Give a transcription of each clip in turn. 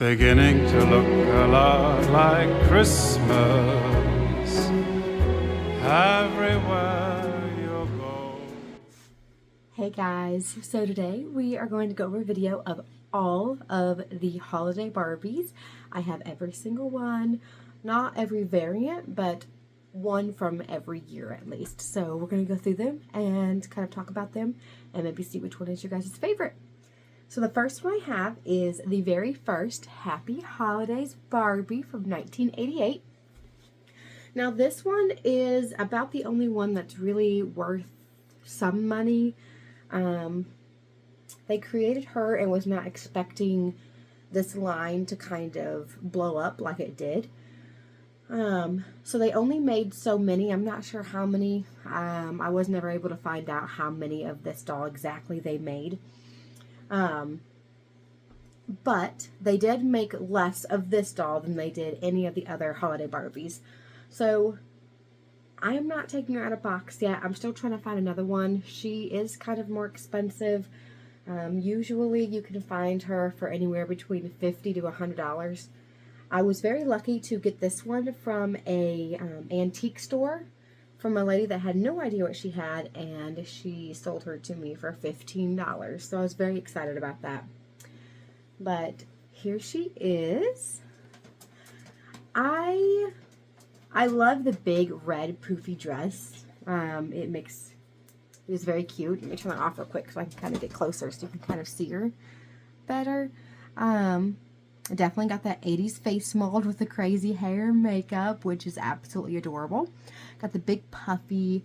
Beginning to look a lot like Christmas everywhere you go. Hey guys, so today we are going to go over a video of all of the holiday Barbies. I have every single one, not every variant, but one from every year at least. So we're going to go through them and kind of talk about them and maybe see which one is your guys' favorite. So the first one I have is the very first Happy Holidays Barbie from 1988. Now this one is about the only one that's really worth some money. They created her and was not expecting this line to kind of blow up like it did. So they only made so many. I'm not sure how many. I was never able to find out how many of this doll exactly they made. But they did make less of this doll than they did any of the other holiday Barbies. So I am not taking her out of box yet. I'm still trying to find another one. She is kind of more expensive. Usually you can find her for anywhere between $50 to $100. I was very lucky to get this one from a antique store from a lady that had no idea what she had, and she sold her to me for $15. So I was very excited about that. But here she is. I love the big red poofy dress. It is very cute. Let me turn it off real quick so I can kind of get closer so you can kind of see her better. Definitely got that 80s face mold with the crazy hair and makeup, which is absolutely adorable. Got the big puffy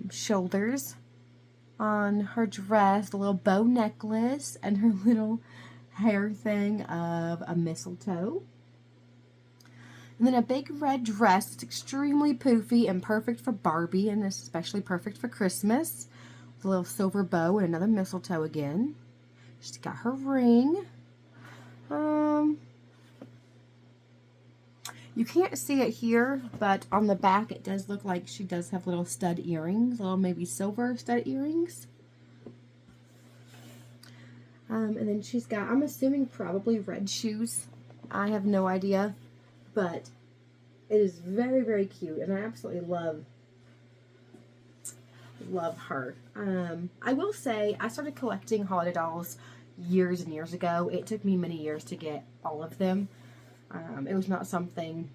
shoulders on her dress, a little bow necklace, and her little hair thing of a mistletoe. And then a big red dress. It's extremely poofy and perfect for Barbie, and especially perfect for Christmas. With a little silver bow and another mistletoe again. She's got her ring. You can't see it here, but on the back it does look like she does have little stud earrings, little maybe silver stud earrings. And then she's got, I'm assuming probably red shoes. I have no idea, but it is very, very cute, and I absolutely love her. I will say, I started collecting holiday dolls years and years ago. It took me many years to get all of them. It was not something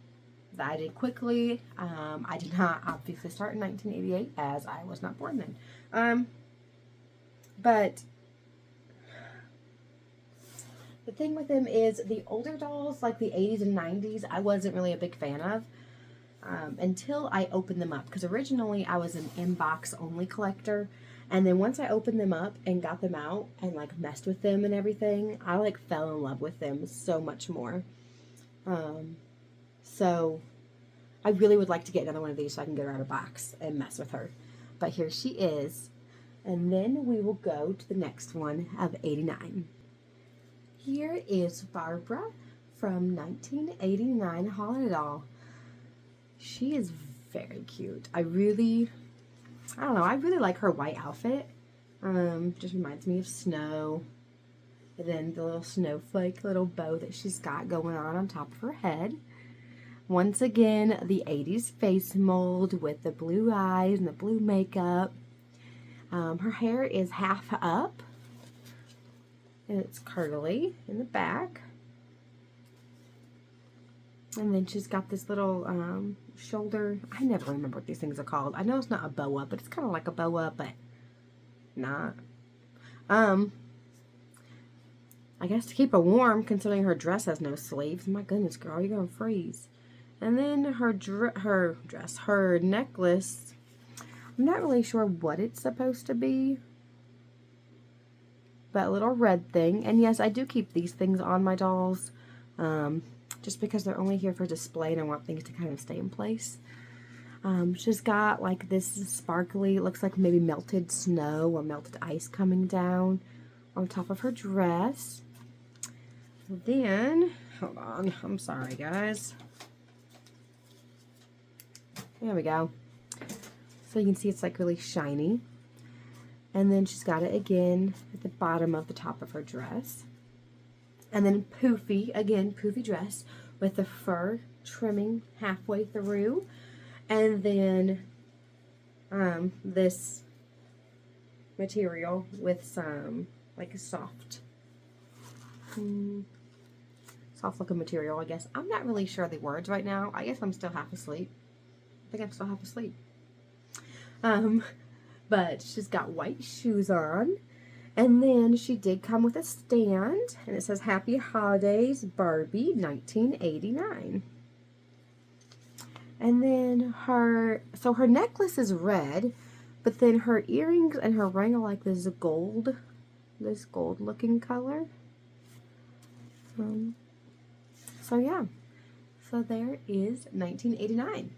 that I did quickly. I did not obviously start in 1988 as I was not born then. But the thing with them is the older dolls, like the 80s and 90s, I wasn't really a big fan of until I opened them up. Because originally I was an inbox only collector. And then once I opened them up and got them out and like messed with them and everything, I like fell in love with them so much more. So I really would like to get another one of these so I can get her out of box and mess with her. But here she is. And then we will go to the next one of 89. Here is Barbara from 1989 Holiday Doll. She is very cute. I really like her white outfit. Just reminds me of snow. And then the little snowflake little bow that she's got going on top of her head. Once again, the 80s face mold with the blue eyes and the blue makeup. Her hair is half up. And it's curly in the back. And then she's got this little shoulder. I never remember what these things are called. I know it's not a boa, but it's kind of like a boa, but not. I guess to keep her warm, considering her dress has no sleeves. My goodness, girl, you're gonna freeze. And then her necklace. I'm not really sure what it's supposed to be. That little red thing. And yes, I do keep these things on my dolls. Just because they're only here for display and I want things to kind of stay in place. She's got like this sparkly, looks like maybe melted snow or melted ice coming down on top of her dress. Then, hold on, I'm sorry guys. There we go. So you can see it's like really shiny. And then she's got it again at the bottom of the top of her dress. And then poofy, again, poofy dress with the fur trimming halfway through. And then this material with some, like a soft looking material, I guess. I'm not really sure of the words right now. I guess I'm still half asleep. I think I'm still half asleep. But she's got white shoes on. And then she did come with a stand, and it says Happy Holidays Barbie 1989. And then her necklace is red, but then her earrings and her ring are like this gold looking color. So yeah, so there is 1989.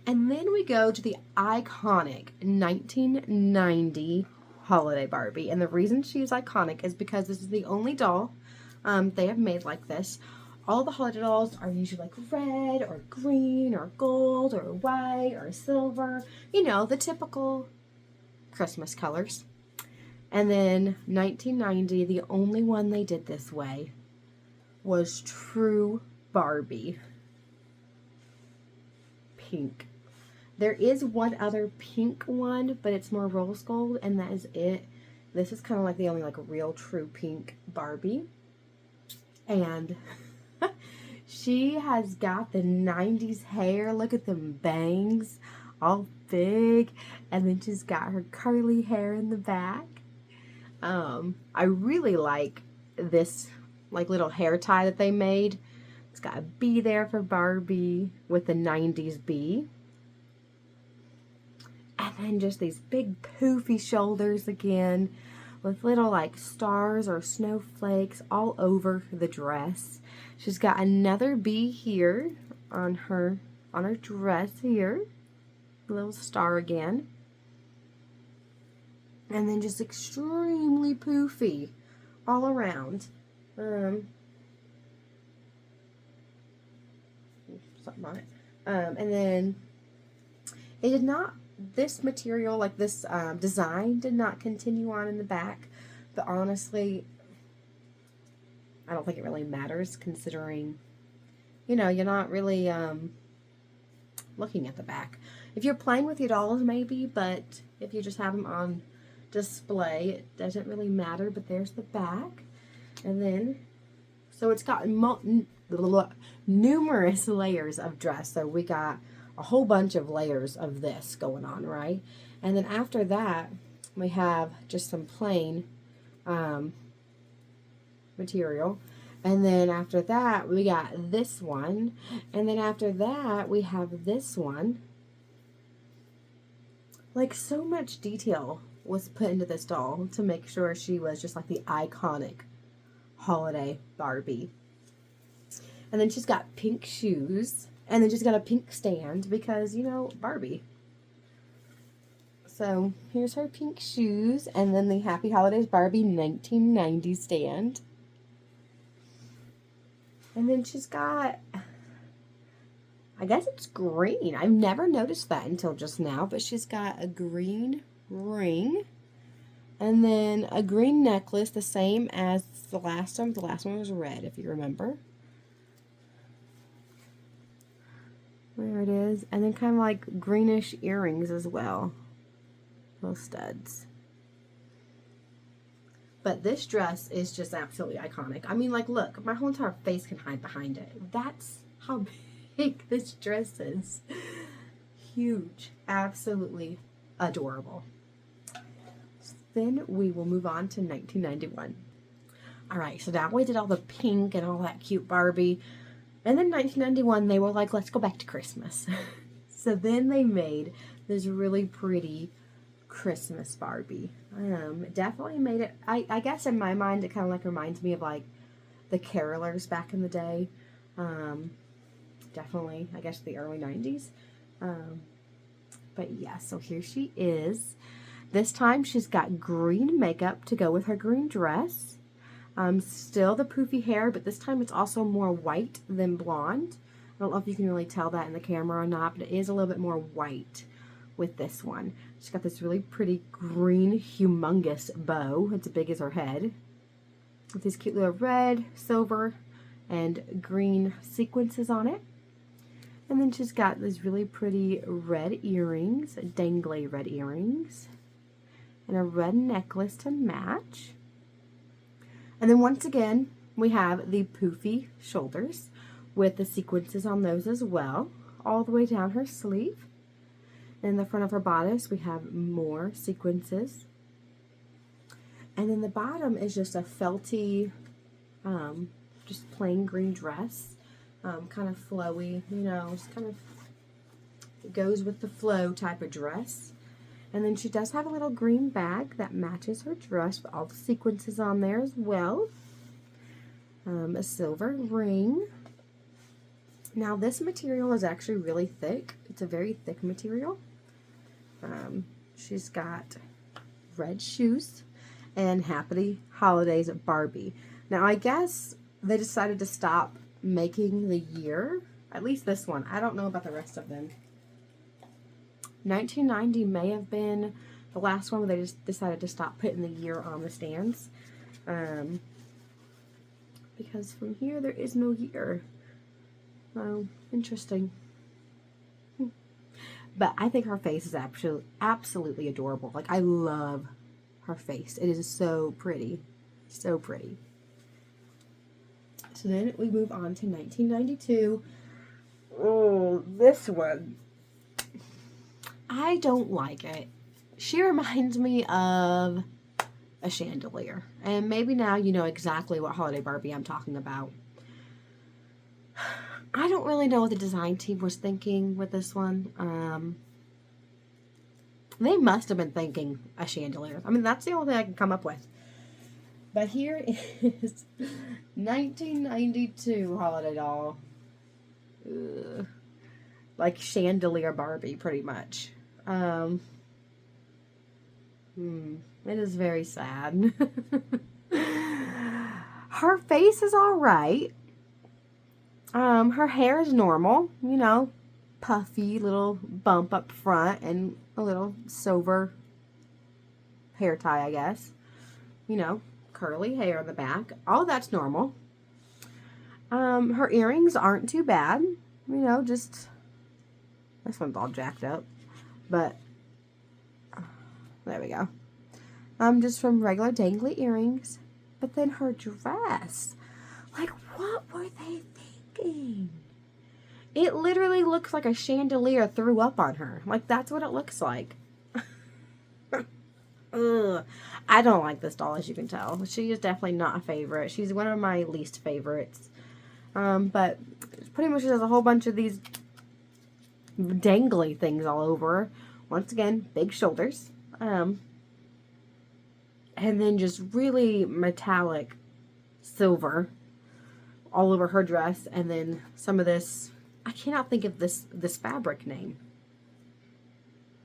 And then we go to the iconic 1990 Holiday Barbie. And the reason she is iconic is because this is the only doll they have made like this. All the holiday dolls are usually like red or green or gold or white or silver. You know, the typical Christmas colors. And then 1990, the only one they did this way was true Barbie. Pink. There is one other pink one, but it's more rose gold, and that is it. This is kind of like the only like real true pink Barbie. And she has got the 90s hair. Look at them bangs, all big. And then she's got her curly hair in the back. I really like this like little hair tie that they made. It's got a bee there for Barbie with the 90s bee. And then just these big poofy shoulders again with little like stars or snowflakes all over the dress. She's got another bee here on her dress here. A little star again. And then just extremely poofy all around. Something on it. And then it did not, this material, like this design did not continue on in the back, but honestly, I don't think it really matters considering, you know, you're not really looking at the back. If you're playing with your dolls, maybe, but if you just have them on display, it doesn't really matter. But there's the back. And then, so it's got numerous layers of dress. So we got a whole bunch of layers of this going on, right? And then after that, we have just some plain material. And then after that, we got this one. And then after that, we have this one. Like, so much detail was put into this doll to make sure she was just like the iconic holiday Barbie. And then she's got pink shoes. And then she's got a pink stand because, you know, Barbie. So here's her pink shoes. And then the Happy Holidays Barbie 1990 stand. And then she's got, I guess it's green. I've never noticed that until just now. But she's got a green ring. And then a green necklace, the same as the last one. The last one was red, if you remember. There it is. And then kind of like greenish earrings as well. Little studs. But this dress is just absolutely iconic. I mean, like, look, my whole entire face can hide behind it. That's how big this dress is. Huge. Absolutely adorable. Then we will move on to 1991. Alright, so now we did all the pink and all that cute Barbie. And then 1991, they were like, let's go back to Christmas. So then they made this really pretty Christmas Barbie. Definitely made it, I guess in my mind, it kind of like reminds me of like the carolers back in the day. Definitely, I guess the early 90s. But yeah, so here she is. This time she's got green makeup to go with her green dress. Still the poofy hair, but this time it's also more white than blonde. I don't know if you can really tell that in the camera or not, but it is a little bit more white with this one. She's got this really pretty green, humongous bow. It's as big as her head. with these cute little red, silver, and green sequences on it. And then she's got these really pretty red earrings, dangly red earrings, and a red necklace to match. And then once again, we have the poofy shoulders with the sequences on those as well, all the way down her sleeve. In the front of her bodice, we have more sequences. And then the bottom is just a felty, just plain green dress, kind of flowy, you know, just kind of goes with the flow type of dress. And then she does have a little green bag that matches her dress with all the sequences on there as well. A silver ring. Now this material is actually really thick. It's a very thick material. She's got red shoes and Happy Holidays Barbie. Now I guess they decided to stop making the year, at least this one. I don't know about the rest of them. 1990 may have been the last one where they just decided to stop putting the year on the stands. Because from here there is no year. Oh, interesting. But I think her face is absolutely adorable. Like, I love her face. It is so pretty. So pretty. So then we move on to 1992. Oh, this one. I don't like it. She reminds me of a chandelier. And maybe now you know exactly what holiday Barbie I'm talking about. I don't really know what the design team was thinking with this one. They must have been thinking a chandelier. I mean, that's the only thing I can come up with. But here is 1992 holiday doll. Ugh. Like chandelier Barbie, pretty much. It is very sad. Her face is alright. Her hair is normal, you know, puffy little bump up front and a little silver hair tie, I guess. You know, curly hair in the back. All that's normal. Her earrings aren't too bad. You know, just, this one's all jacked up. But, there we go. Just from regular dangly earrings. But then her dress. Like, what were they thinking? It literally looks like a chandelier threw up on her. Like, that's what it looks like. Ugh. I don't like this doll, as you can tell. She is definitely not a favorite. She's one of my least favorites. But pretty much has a whole bunch of these dangly things all over her. Once again, big shoulders. And then just really metallic silver all over her dress. And then some of this, I cannot think of this fabric name.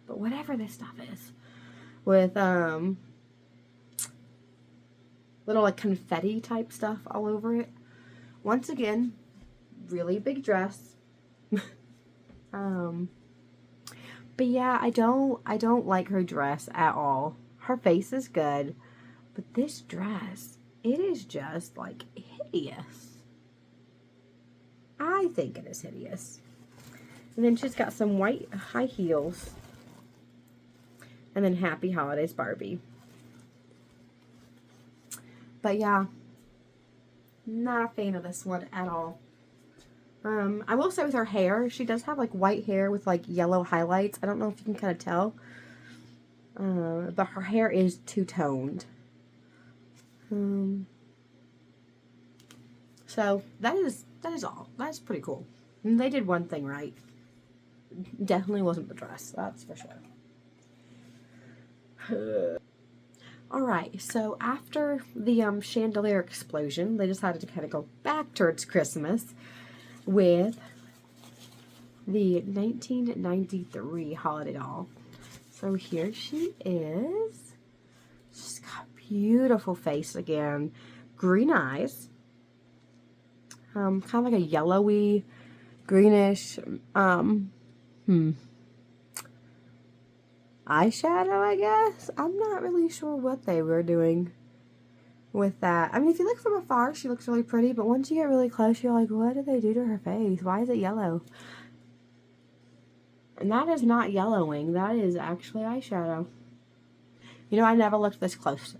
But whatever this stuff is. With little like confetti type stuff all over it. Once again, really big dress. But yeah, I don't like her dress at all. Her face is good, but this dress, it is just like hideous. I think it is hideous. And then she's got some white high heels. And then Happy Holidays Barbie. But yeah, not a fan of this one at all. I will say with her hair, she does have like white hair with like yellow highlights. I don't know if you can kind of tell. But her hair is two-toned. So that is all. That's pretty cool. And they did one thing right. Definitely wasn't the dress, that's for sure. Alright, so after the chandelier explosion, they decided to kind of go back towards Christmas with the 1993 holiday doll. So here she is. She's got a beautiful face again. Green eyes. Kind of like a yellowy, greenish, eyeshadow, I guess. I'm not really sure what they were doing with that. I mean, if you look from afar, she looks really pretty, but once you get really close, you're like, what did they do to her face? Why is it yellow? And that is not yellowing. That is actually eyeshadow. You know, I never looked this close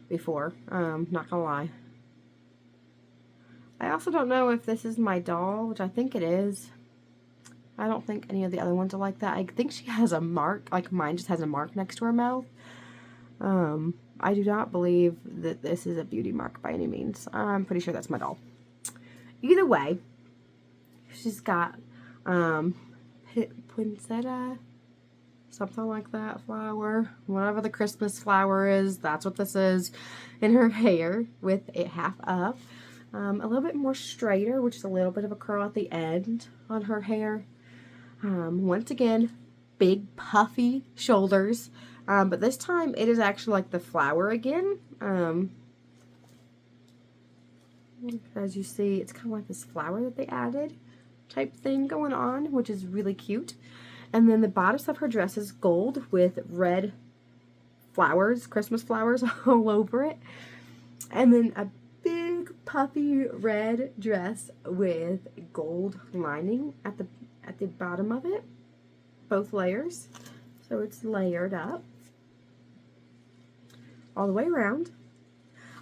before. Not gonna lie. I also don't know if this is my doll, which I think it is. I don't think any of the other ones are like that. I think she has a mark, like mine just has a mark next to her mouth. I do not believe that this is a beauty mark by any means. I'm pretty sure that's my doll. Either way, she's got poinsettia, something like that flower, whatever the Christmas flower is, that's what this is, in her hair with it half up. A little bit more straighter, which is a little bit of a curl at the end on her hair. Once again, big puffy shoulders, but this time it is actually like the flower again. As you see, it's kind of like this flower that they added type thing going on, which is really cute. And then the bodice of her dress is gold with red flowers, Christmas flowers all over it. And then a big puffy red dress with gold lining at the bottom of it, both layers. So it's layered up all the way around.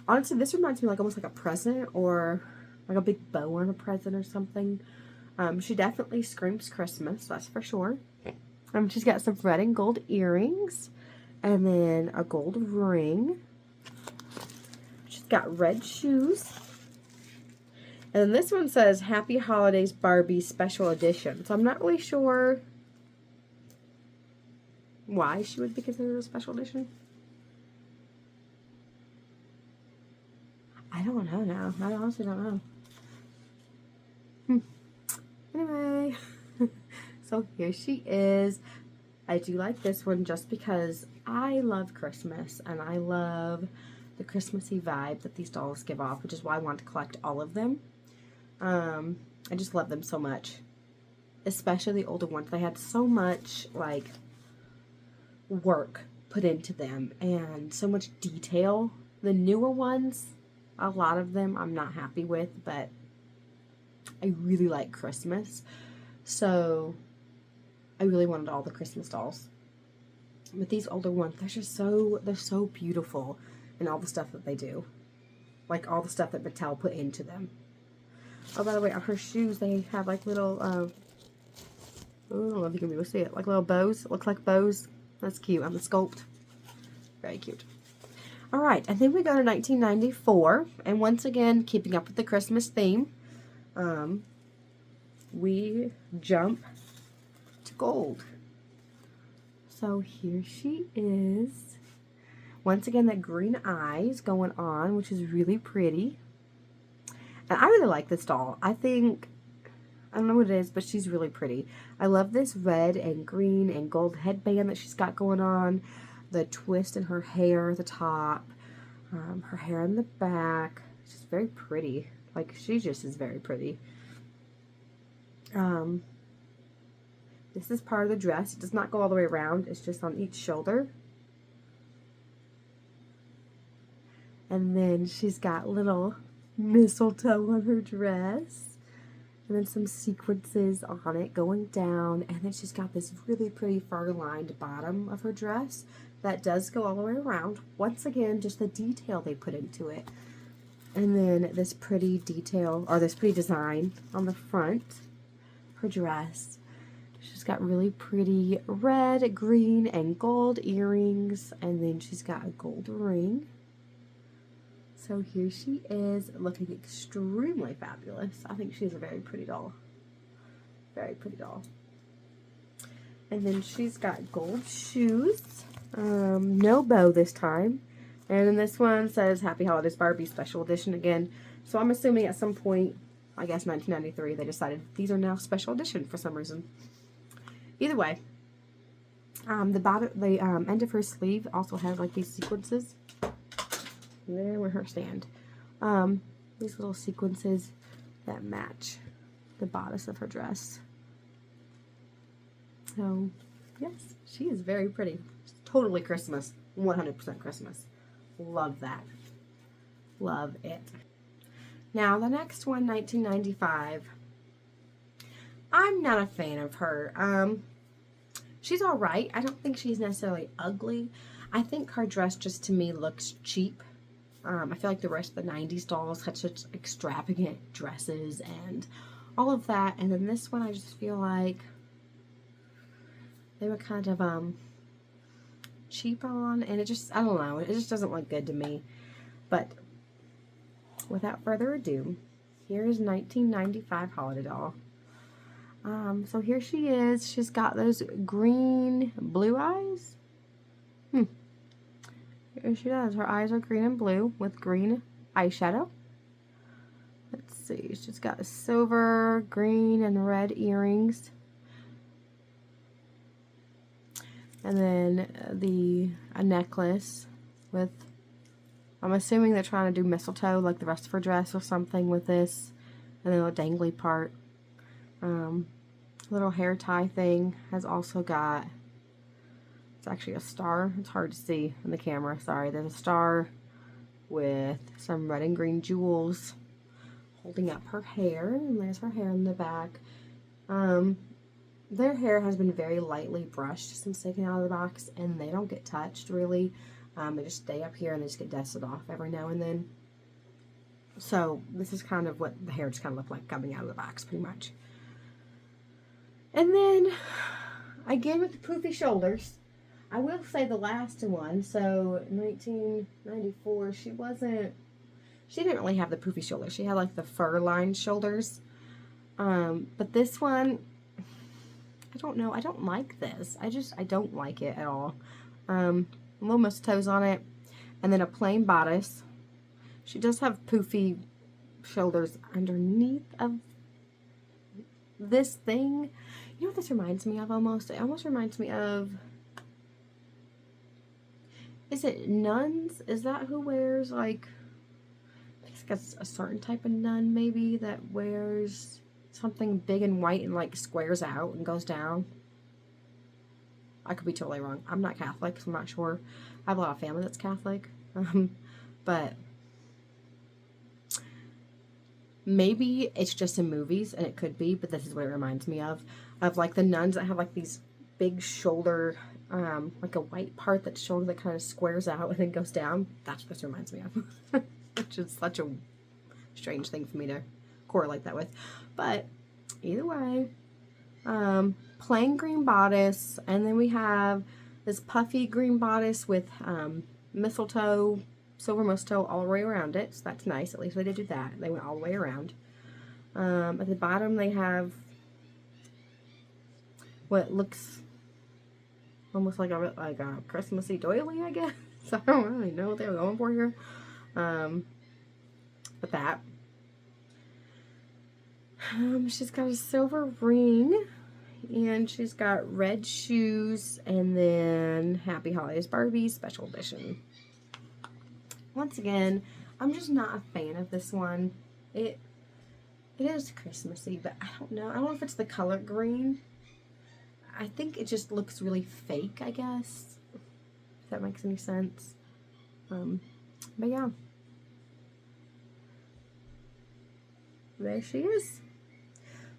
Honestly, this reminds me like almost like a present, or like a big bow on a present or something. She definitely screams Christmas, that's for sure. She's got some red and gold earrings, and then a gold ring. She's got red shoes. And then this one says Happy Holidays Barbie Special Edition. So I'm not really sure why she would be considered a special edition. I don't know now. I honestly don't know. Anyway, so here she is. I do like this one just because I love Christmas and I love the Christmassy vibe that these dolls give off, which is why I want to collect all of them. I just love them so much, especially the older ones. They had so much like work put into them and so much detail. The newer ones, a lot of them I'm not happy with, but I really like Christmas, so I really wanted all the Christmas dolls. But these older ones, they're so beautiful in all the stuff that they do, like all the stuff that Mattel put into them. Oh, by the way, on her shoes they have like little I don't know if you can be able to see it, like little bows. It looks like bows. That's cute. On the sculpt, very cute. All right, and then we go to 1994, and once again, keeping up with the Christmas theme, we jump to gold. So here she is. Once again, that green eyes going on, which is really pretty. And I really like this doll. I don't know what it is, but she's really pretty. I love this red and green and gold headband that she's got going on. The twist in her hair at the top. Her hair in the back. She's very pretty. Like, she just is very pretty. This is part of the dress. It does not go all the way around. It's just on each shoulder. And then she's got little mistletoe on her dress. And then some sequences on it going down. And then she's got this really pretty fur-lined bottom of her dress that does go all the way around. Once again, just the detail they put into it. And then this pretty detail, or this pretty design on the front of her dress. She's got really pretty red, green, and gold earrings. And then she's got a gold ring. So here she is, looking extremely fabulous. I think she's a very pretty doll. Very pretty doll. And then she's got gold shoes. No bow this time. And then this one says Happy Holidays Barbie Special Edition again. So I'm assuming at some point, I guess 1993, they decided these are now special edition for some reason. Either way, the end of her sleeve also has like these sequences. There where her stand. These little sequences that match the bodice of her dress. So, yes, she is very pretty. Totally Christmas. 100% Christmas. Love that. Love it. Now, the next one, 1995. I'm not a fan of her. She's all right. I don't think she's necessarily ugly. I think her dress just to me looks cheap. I feel like the rest of the 90s dolls had such extravagant dresses and all of that. And then this one, I just feel like they were kind of cheap on. And it just, I don't know. It just doesn't look good to me. But without further ado, here's 1995 holiday doll. So here she is. She's got those green, blue eyes. Here she does. Her eyes are green and blue with green eyeshadow. Let's see. She's got silver, green, and red earrings. And then a necklace with, I'm assuming they're trying to do mistletoe like the rest of her dress or something with this. And then a dangly part. Little hair tie thing has also got, it's actually a star. It's hard to see in the camera. Sorry. There's a star with some red and green jewels holding up her hair. And there's her hair in the back. Their hair has been very lightly brushed since taken out of the box. And they don't get touched really. They just stay up here and they just get dusted off every now and then. So this is kind of what the hair just kind of looked like coming out of the box pretty much. And then, again with the poofy shoulders, I will say the last one, so 1994, she didn't really have the poofy shoulders. She had like the fur-lined shoulders. But this one, I don't know, I don't like this. I don't like it at all. Little mistletoes on it, and then a plain bodice. She does have poofy shoulders underneath of this thing. You know what this reminds me of almost? It almost reminds me of, is it nuns? Is that who wears like, I guess it's a certain type of nun maybe that wears something big and white and like squares out and goes down. I could be totally wrong. I'm not Catholic, so I'm not sure. I have a lot of family that's Catholic. But maybe it's just in movies, and it could be, but this is what it reminds me of like the nuns that have like these big shoulder, like a white part that's shoulder that kind of squares out and then goes down. That's what this reminds me of. Which is such a strange thing for me to correlate that with. But either way, plain green bodice, and then we have this puffy green bodice with mistletoe, silver mistletoe all the way around it, so that's nice. At least they did do that. They went all the way around. At the bottom they have what looks almost like a Christmassy doily, I guess. I don't really know what they were going for here. But that. She's got a silver ring, and she's got red shoes, and then Happy Holidays Barbie Special Edition. Once again, I'm just not a fan of this one. It is Christmassy, but I don't know. I don't know if it's the color green. I think it just looks really fake, I guess. If that makes any sense. But yeah. There she is.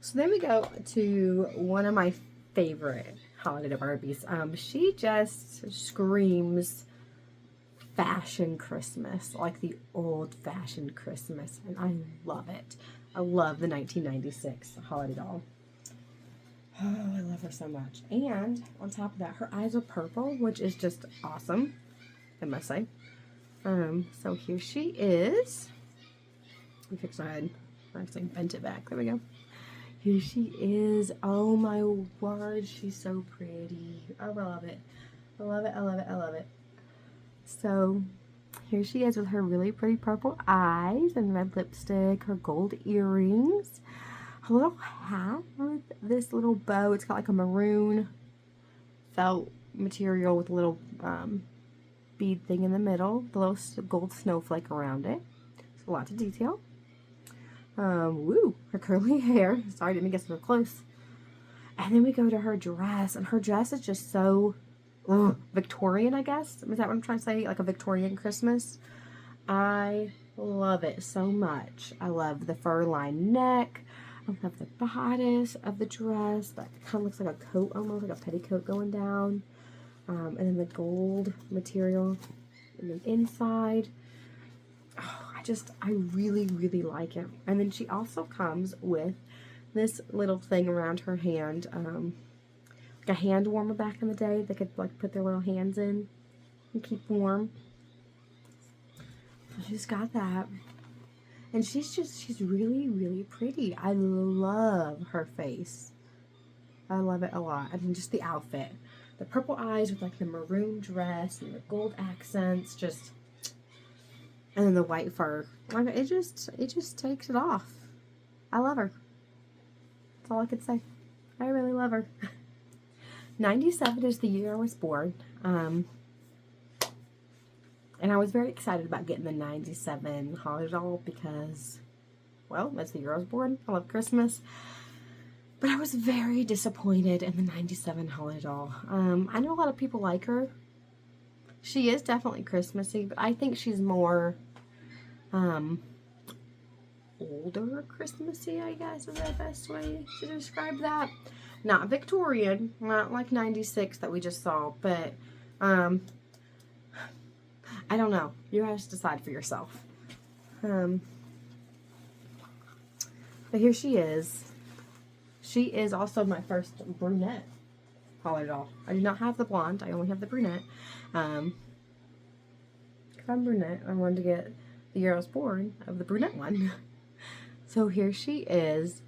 So then we go to one of my favorite holiday Barbies. She just screams fashion Christmas, like the old-fashioned Christmas, and I love it. I love the 1996 holiday doll. Oh, I love her so much. And on top of that, her eyes are purple, which is just awesome, I must say. So here she is. Let me fix my head. I actually bent it back. There we go. Here she is. Oh my word, she's so pretty. Oh, I love it. I love it, I love it, I love it. So here she is with her really pretty purple eyes and red lipstick, her gold earrings, her little hat with this little bow. It's got like a maroon felt material with a little bead thing in the middle, the little gold snowflake around it. So lots of detail. Woo, her curly hair. Sorry, I didn't get so close. And then we go to her dress, and her dress is just so Victorian, I guess. Is that what I'm trying to say? Like a Victorian Christmas. I Love it so much. I love the fur-lined neck. I love the bodice of the dress. That kind of looks like a coat, almost like a petticoat going down. And then the gold material and the inside. Oh, I really, really like it. And then she also comes with this little thing around her hand, like a hand warmer back in the day. They could like put their little hands in and keep warm. So she's got that. And she's really, really pretty. I love her face. I love it a lot. And just the outfit. The purple eyes with like the maroon dress and the gold accents, just, and then the white fur. Like it just takes it off. I love her. That's all I could say. I really love her. 97 is the year I was born. And I was very excited about getting the 97 holiday doll because, well, that's the year I was born. I love Christmas. But I was very disappointed in the 97 holiday doll. I know a lot of people like her. She is definitely Christmassy, but I think she's more older Christmassy, I guess is the best way to describe that. Not Victorian, not like 96 that we just saw, but I don't know. You have to decide for yourself. But here she is. She is also my first brunette holiday doll. I do not have the blonde. I only have the brunette. If I'm brunette, I wanted to get the year I was born of the brunette one. So here she is.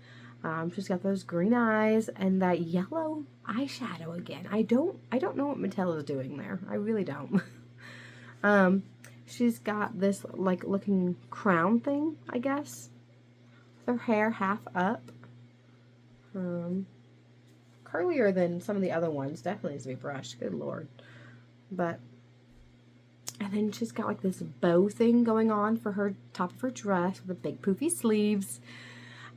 She's got those green eyes and that yellow eyeshadow again. I don't know what Mattel is doing there. I really don't. She's got this like looking crown thing, I guess. Her hair half up. Curlier than some of the other ones. Definitely needs to be brushed. Good lord. But, and then she's got like this bow thing going on for her top of her dress with the big poofy sleeves.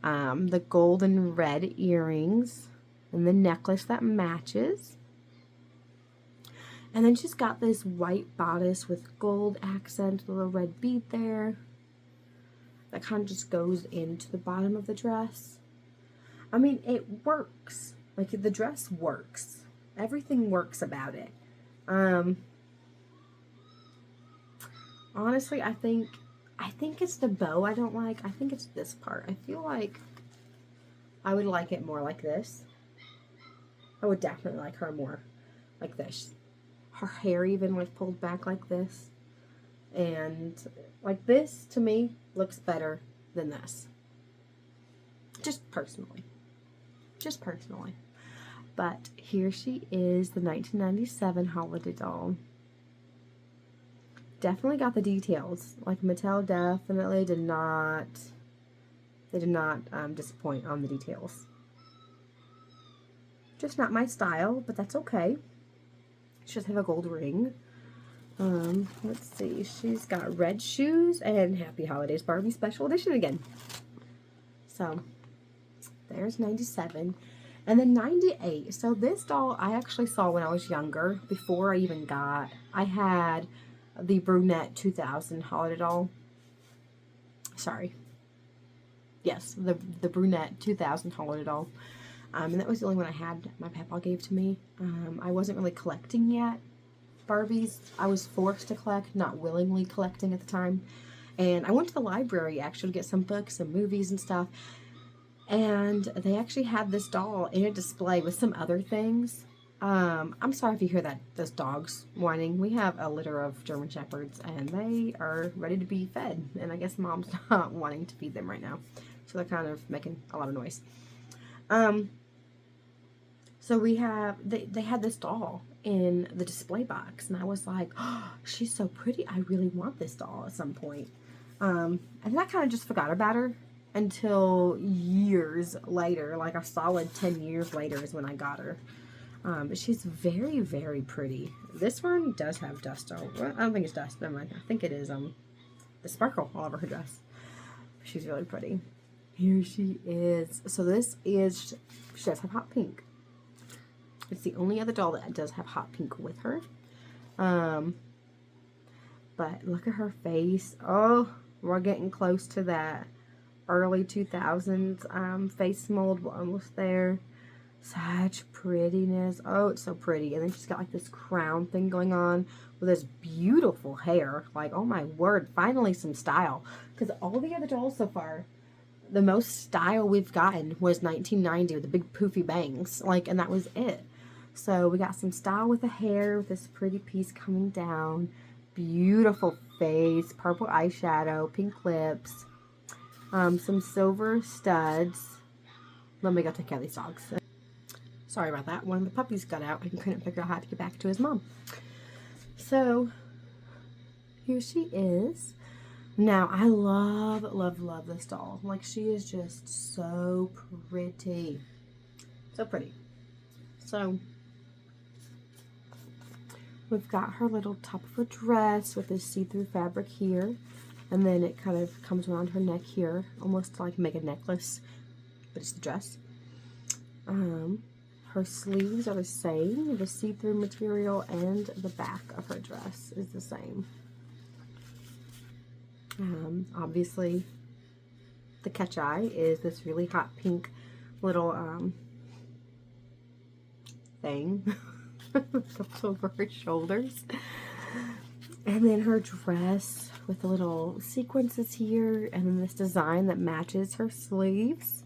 The gold and red earrings. And the necklace that matches. And then she's got this white bodice with gold accent, a little red bead there. That kind of just goes into the bottom of the dress. I mean, it works. Like, the dress works. Everything works about it. Honestly, I think it's the bow I don't like. I think it's this part. I feel like I would like it more like this. I would definitely like her more like this. Her hair even like pulled back like this. And like this, to me, looks better than this. Just personally. But here she is, the 1997 holiday doll. Definitely got the details. Like Mattel definitely did not disappoint on the details. Just not my style, but that's okay. She does have a gold ring. Let's see. She's got red shoes and Happy Holidays Barbie Special Edition again. So there's 97. And then 98. So this doll I actually saw when I was younger, before I even got. I had the brunette 2000 holiday doll. Sorry. Yes, the brunette 2000 holiday doll. And that was the only one I had. My papa gave to me. I wasn't really collecting yet Barbies. I was forced to collect, not willingly collecting at the time. And I went to the library actually to get some books and movies and stuff. And they actually had this doll in a display with some other things. I'm sorry if you hear those dogs whining. We have a litter of German Shepherds and they are ready to be fed. And I guess mom's not wanting to feed them right now. So they're kind of making a lot of noise. So they had this doll in the display box. And I was like, oh, she's so pretty. I really want this doll at some point. And then I kind of just forgot about her. Until years later, like a solid 10 years later is when I got her. But she's very, very pretty. This one does have dust all over. I don't think it's dust. Never mind. I think it is the sparkle all over her dress. She's really pretty. Here she is. So she does have hot pink. It's the only other doll that does have hot pink with her. But look at her face. Oh, We're getting close to that early 2000s face mold. We're almost there. Such prettiness. Oh, it's so pretty. And then she's got like this crown thing going on with this beautiful hair. Like, oh my word, finally some style. Because all the other dolls so far, the most style we've gotten was 1990 with the big poofy bangs. Like, and that was it. So we got some style with the hair, with this pretty piece coming down. Beautiful face, purple eyeshadow, pink lips, some silver studs. Let me go take care of these dogs. Sorry about that. One of the puppies got out and couldn't figure out how to get back to his mom. So here she is. Now, I love, love, love this doll. Like, she is just so pretty. So pretty. So we've got her little top of her dress with this see-through fabric here. And then it kind of comes around her neck here, almost like make a necklace, but it's the dress. Her sleeves are the same, the see-through material, and the back of her dress is the same. Obviously, the catch-eye is this really hot pink little thing that goes over her shoulders. And then her dress with the little sequences here, and then this design that matches her sleeves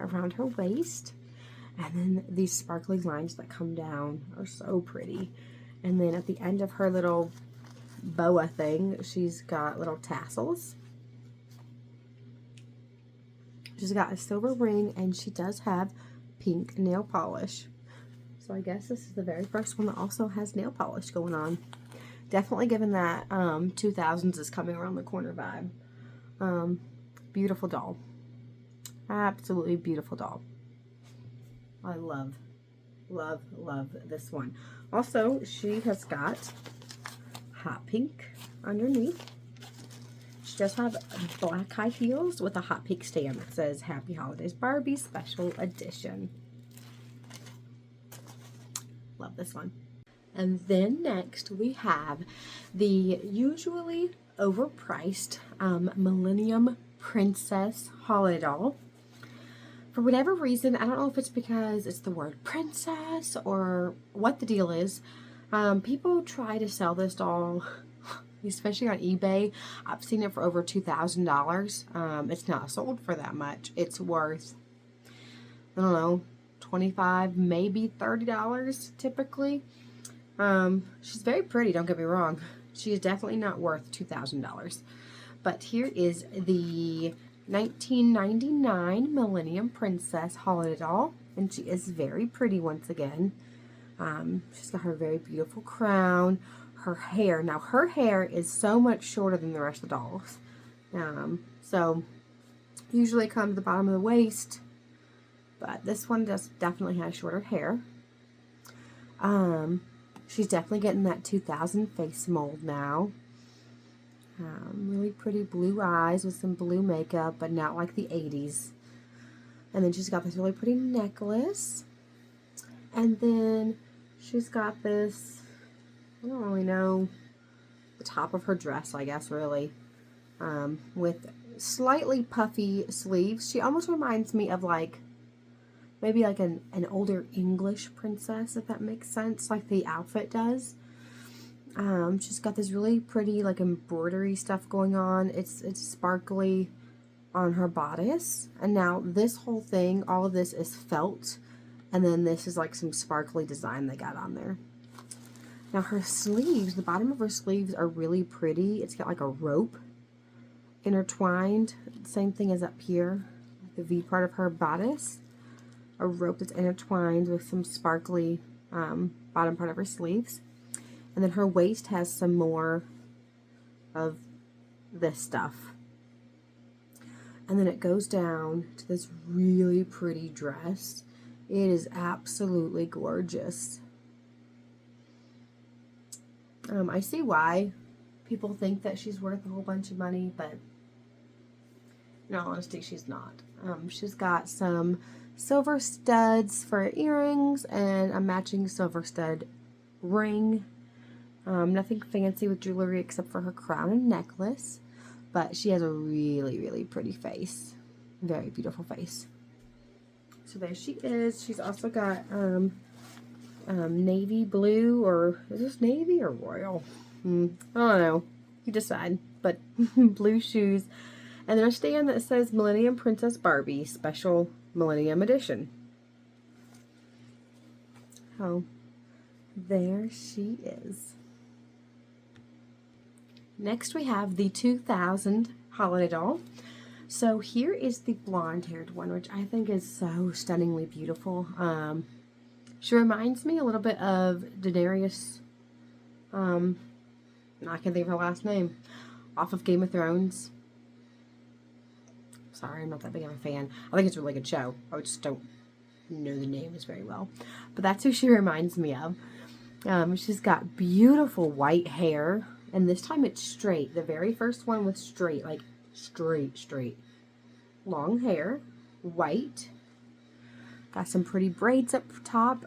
around her waist. And then these sparkly lines that come down are so pretty. And then at the end of her little boa thing, she's got little tassels. She's got a silver ring, and she does have pink nail polish. So I guess this is the very first one that also has nail polish going on. Definitely given that 2000s is coming around the corner vibe. Beautiful doll. Absolutely beautiful doll. I love, love, love this one. Also, she has got hot pink underneath. She does have black high heels with a hot pink stamp that says Happy Holidays Barbie Special Edition. Love this one. And then next we have the usually overpriced Millennium Princess Holiday Doll. For whatever reason, I don't know if it's because it's the word princess or what the deal is. People try to sell this doll, especially on eBay. I've seen it for over $2,000. It's not sold for that much. It's worth, I don't know, $25, maybe $30 typically. She's very pretty, don't get me wrong. She is definitely not worth $2,000. But here is the 1999 Millennium Princess Holiday Doll, and she is very pretty once again. She's got her very beautiful crown, her hair. Now, her hair is so much shorter than the rest of the dolls. So, usually comes to the bottom of the waist, but this one definitely has shorter hair. She's definitely getting that 2000 face mold now. Really pretty blue eyes with some blue makeup, but not like the 80s. And then she's got this really pretty necklace. And then she's got this, I don't really know, the top of her dress, I guess, really, with slightly puffy sleeves. She almost reminds me of like, maybe like an older English princess, if that makes sense, like the outfit does. She's got this really pretty like embroidery stuff going on. It's sparkly on her bodice. And now this whole thing, all of this is felt. And then this is like some sparkly design they got on there. Now her sleeves, the bottom of her sleeves are really pretty. It's got like a rope intertwined. Same thing as up here, the V part of her bodice. A rope that's intertwined with some sparkly bottom part of her sleeves. And then her waist has some more of this stuff. And then it goes down to this really pretty dress. It is absolutely gorgeous. I see why people think that she's worth a whole bunch of money, but in all honesty, she's not. She's got some silver studs for earrings and a matching silver stud ring. Nothing fancy with jewelry except for her crown and necklace. But she has a really, really pretty face. Very beautiful face. So there she is. She's also got navy blue, or is this navy or royal? I don't know. You decide. But blue shoes. And then a stand that says Millennium Princess Barbie Special Millennium Edition. Oh, there she is. Next we have the 2000 holiday doll. So here is the blonde-haired one, which I think is so stunningly beautiful. She reminds me a little bit of Daenerys. I can't think of her last name. Off of Game of Thrones. Sorry, I'm not that big of a fan. I think it's a really good show. I just don't know the names very well. But that's who she reminds me of. She's got beautiful white hair. And this time it's straight. The very first one was straight. Like, straight. Long hair. White. Got some pretty braids up top.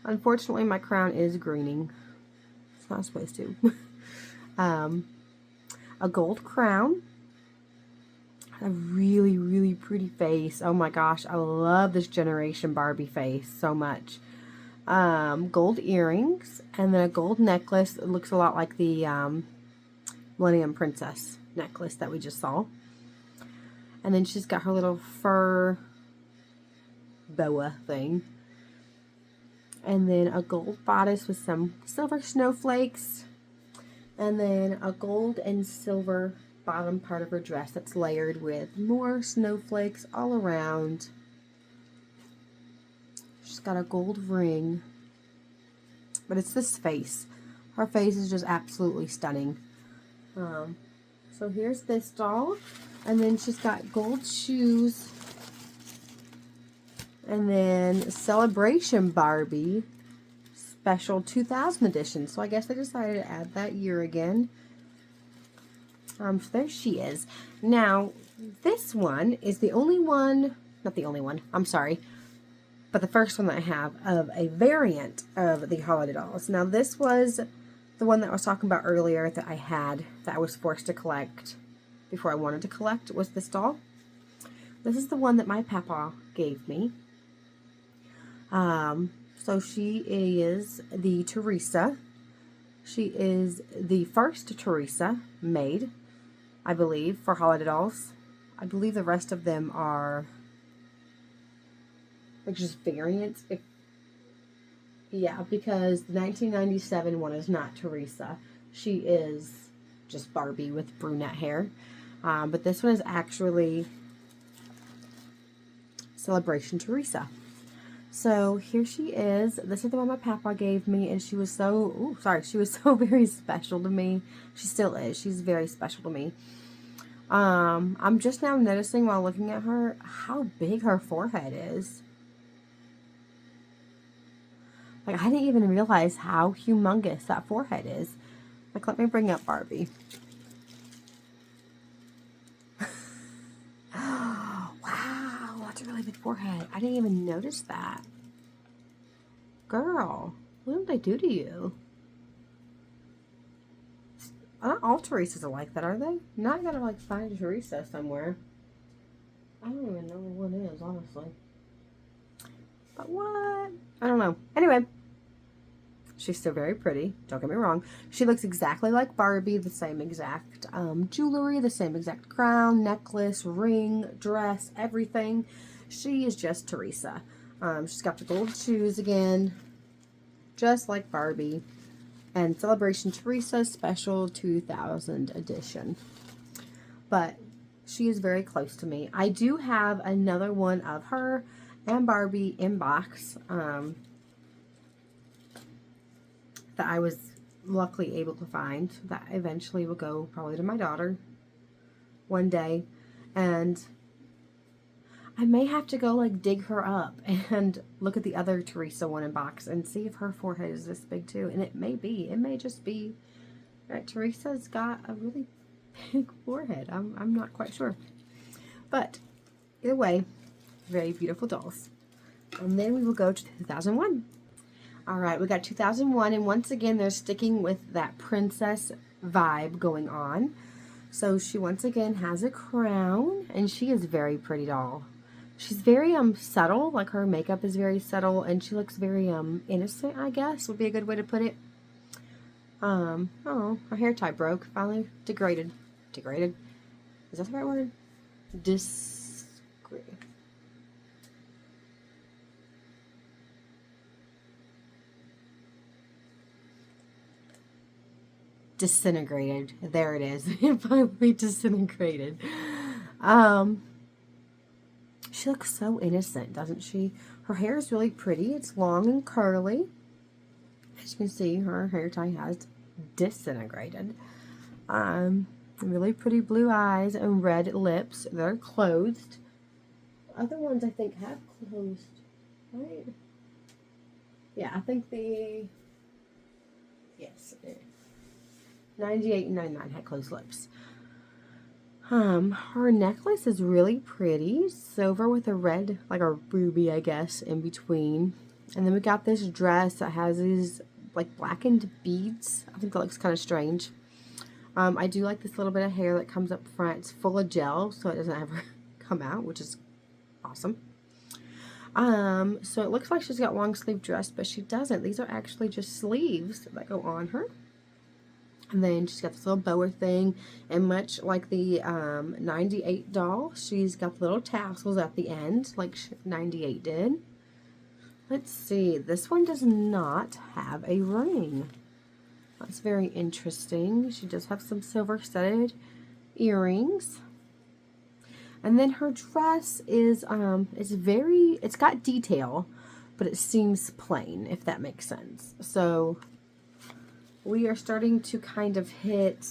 Unfortunately, my crown is greening. It's not supposed to. A gold crown. A really, really pretty face. Oh my gosh, I love this generation Barbie face so much. Gold earrings, and then a gold necklace. It looks a lot like the Millennium Princess necklace that we just saw. And then she's got her little fur boa thing. And then a gold bodice with some silver snowflakes. And then a gold and silver bottom part of her dress that's layered with more snowflakes all around. She's got a gold ring. But it's this face. Her face is just absolutely stunning. So here's this doll. And then she's got gold shoes. And then Celebration Barbie Special 2000 Edition. So I guess I decided to add that year again. So there she is. Now, this one is the only one, not the only one, I'm sorry, but the first one that I have of a variant of the holiday dolls. Now, this was the one that I was talking about earlier that I had, that I was forced to collect before I wanted to collect, was this doll. This is the one that my papa gave me. So she is the Teresa. She is the first Teresa made, I believe, for holiday dolls. I believe the rest of them are like just variants. Yeah, because the 1997 one is not Teresa. She is just Barbie with brunette hair. But this one is actually Celebration Teresa. So here she is. This is the one my papa gave me, and she was so, she was so very special to me. She still is. She's very special to me. I'm just now noticing while looking at her how big her forehead is. Like, I didn't even realize how humongous that forehead is. Like, let me bring up Barbie. Wow, that's a really big forehead. I didn't even notice that. Girl, what did they do to you? Not all Teresas are like that, are they? Now I gotta, like, find a Teresa somewhere. I don't even know what one is, honestly. But what? I don't know. Anyway, she's still very pretty. Don't get me wrong. She looks exactly like Barbie. The same exact jewelry, the same exact crown, necklace, ring, dress, everything. She is just Teresa. She's got the gold shoes again, just like Barbie. And Celebration Teresa Special 2000 Edition. But she is very close to me. I do have another one of her and Barbie in box that I was luckily able to find, that eventually will go probably to my daughter one day. And I may have to go, like, dig her up and look at the other Teresa one in box and see if her forehead is this big too. And it may just be that Teresa's got a really big forehead. I'm not quite sure. But either way, very beautiful dolls. And then we will go to 2001. Alright, we got 2001, and once again they're sticking with that princess vibe going on. So she once again has a crown, and she is very pretty doll. She's very subtle, like her makeup is very subtle, and she looks very innocent, I guess would be a good way to put it. Oh, her hair tie broke. Finally degraded. Degraded. Is that the right word? Disintegrated. There it is. It finally disintegrated. Um, she looks so innocent, doesn't she? Her hair is really pretty. It's long and curly. As you can see, her hair tie has disintegrated. Really pretty blue eyes and red lips. They're closed. Other ones I think have closed, right? Yeah, I think yes, 98 and 99 had closed lips. Her necklace is really pretty. Silver with a red, like a ruby, I guess, in between. And then we got this dress that has these, like, blackened beads. I think that looks kind of strange. I do like this little bit of hair that comes up front. It's full of gel, so it doesn't ever come out, which is awesome. So it looks like she's got long sleeve dress, but she doesn't. These are actually just sleeves that go on her. And then she's got this little boa thing, and much like the 98 doll, she's got the little tassels at the end, like 98 did. Let's see, this one does not have a ring. That's very interesting. She does have some silver studded earrings. And then her dress is it's got detail, but it seems plain, if that makes sense. So we are starting to kind of hit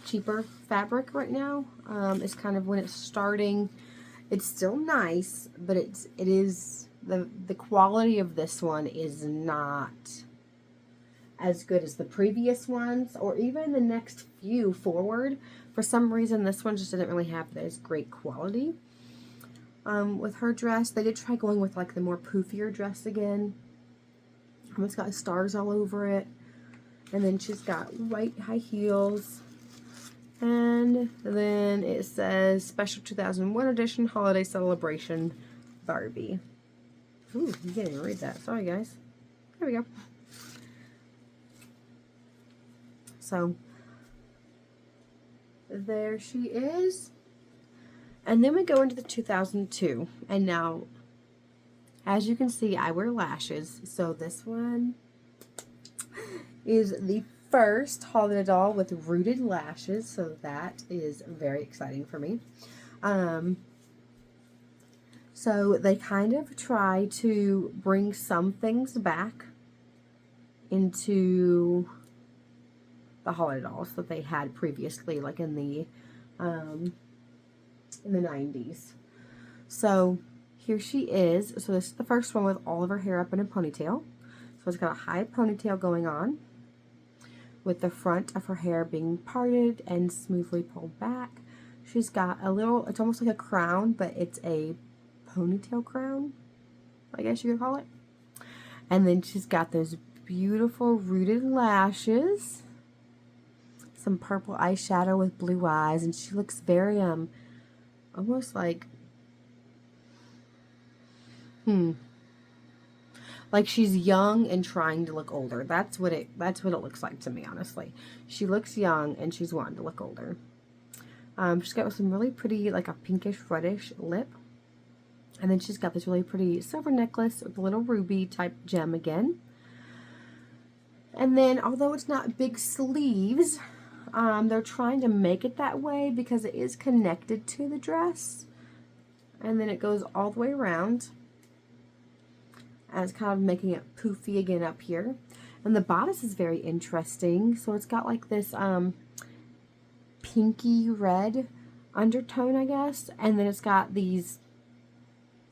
cheaper fabric right now. It's kind of when it's starting. It's still nice, but it is the quality of this one is not as good as the previous ones, or even the next few forward. For some reason, this one just didn't really have as great quality. With her dress, they did try going with like the more poofier dress again. It's got stars all over it. And then she's got white high heels. And then it says Special 2001 Edition Holiday Celebration Barbie. Ooh, you can't even read that. Sorry, guys. There we go. So, there she is. And then we go into the 2002. And now, as you can see, I wear lashes. So this one is the first holiday doll with rooted lashes. So that is very exciting for me. So they kind of try to bring some things back into the holiday dolls that they had previously, like in the 90s. So here she is. So this is the first one with all of her hair up in a ponytail. So it's got a high ponytail going on, with the front of her hair being parted and smoothly pulled back. She's got a little, it's almost like a crown, but it's a ponytail crown, I guess you could call it. And then she's got those beautiful rooted lashes, some purple eyeshadow with blue eyes, and she looks very almost like like she's young and trying to look older. That's what it looks like to me, honestly. She looks young and she's wanting to look older. She's got some really pretty, like a pinkish reddish lip. And then she's got this really pretty silver necklace with a little ruby type gem again. And then, although it's not big sleeves, they're trying to make it that way because it is connected to the dress. And then it goes all the way around. And it's kind of making it poofy again up here. And the bodice is very interesting. So it's got like this pinky red undertone, I guess. And then it's got these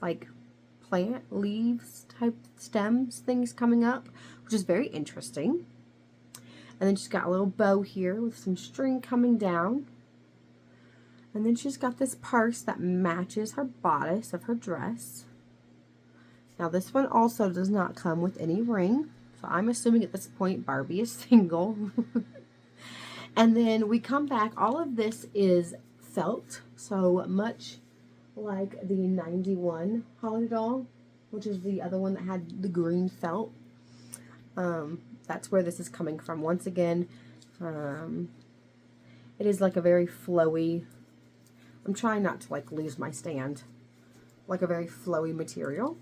like plant leaves type stems things coming up, which is very interesting. And then she's got a little bow here with some string coming down. And then she's got this purse that matches her bodice of her dress. Now this one also does not come with any ring, so I'm assuming at this point Barbie is single. And then we come back. All of this is felt, so much like the 91 holiday doll, which is the other one that had the green felt. That's where this is coming from. Once again, it is like a very flowy, I'm trying not to like lose my stand, like a very flowy material.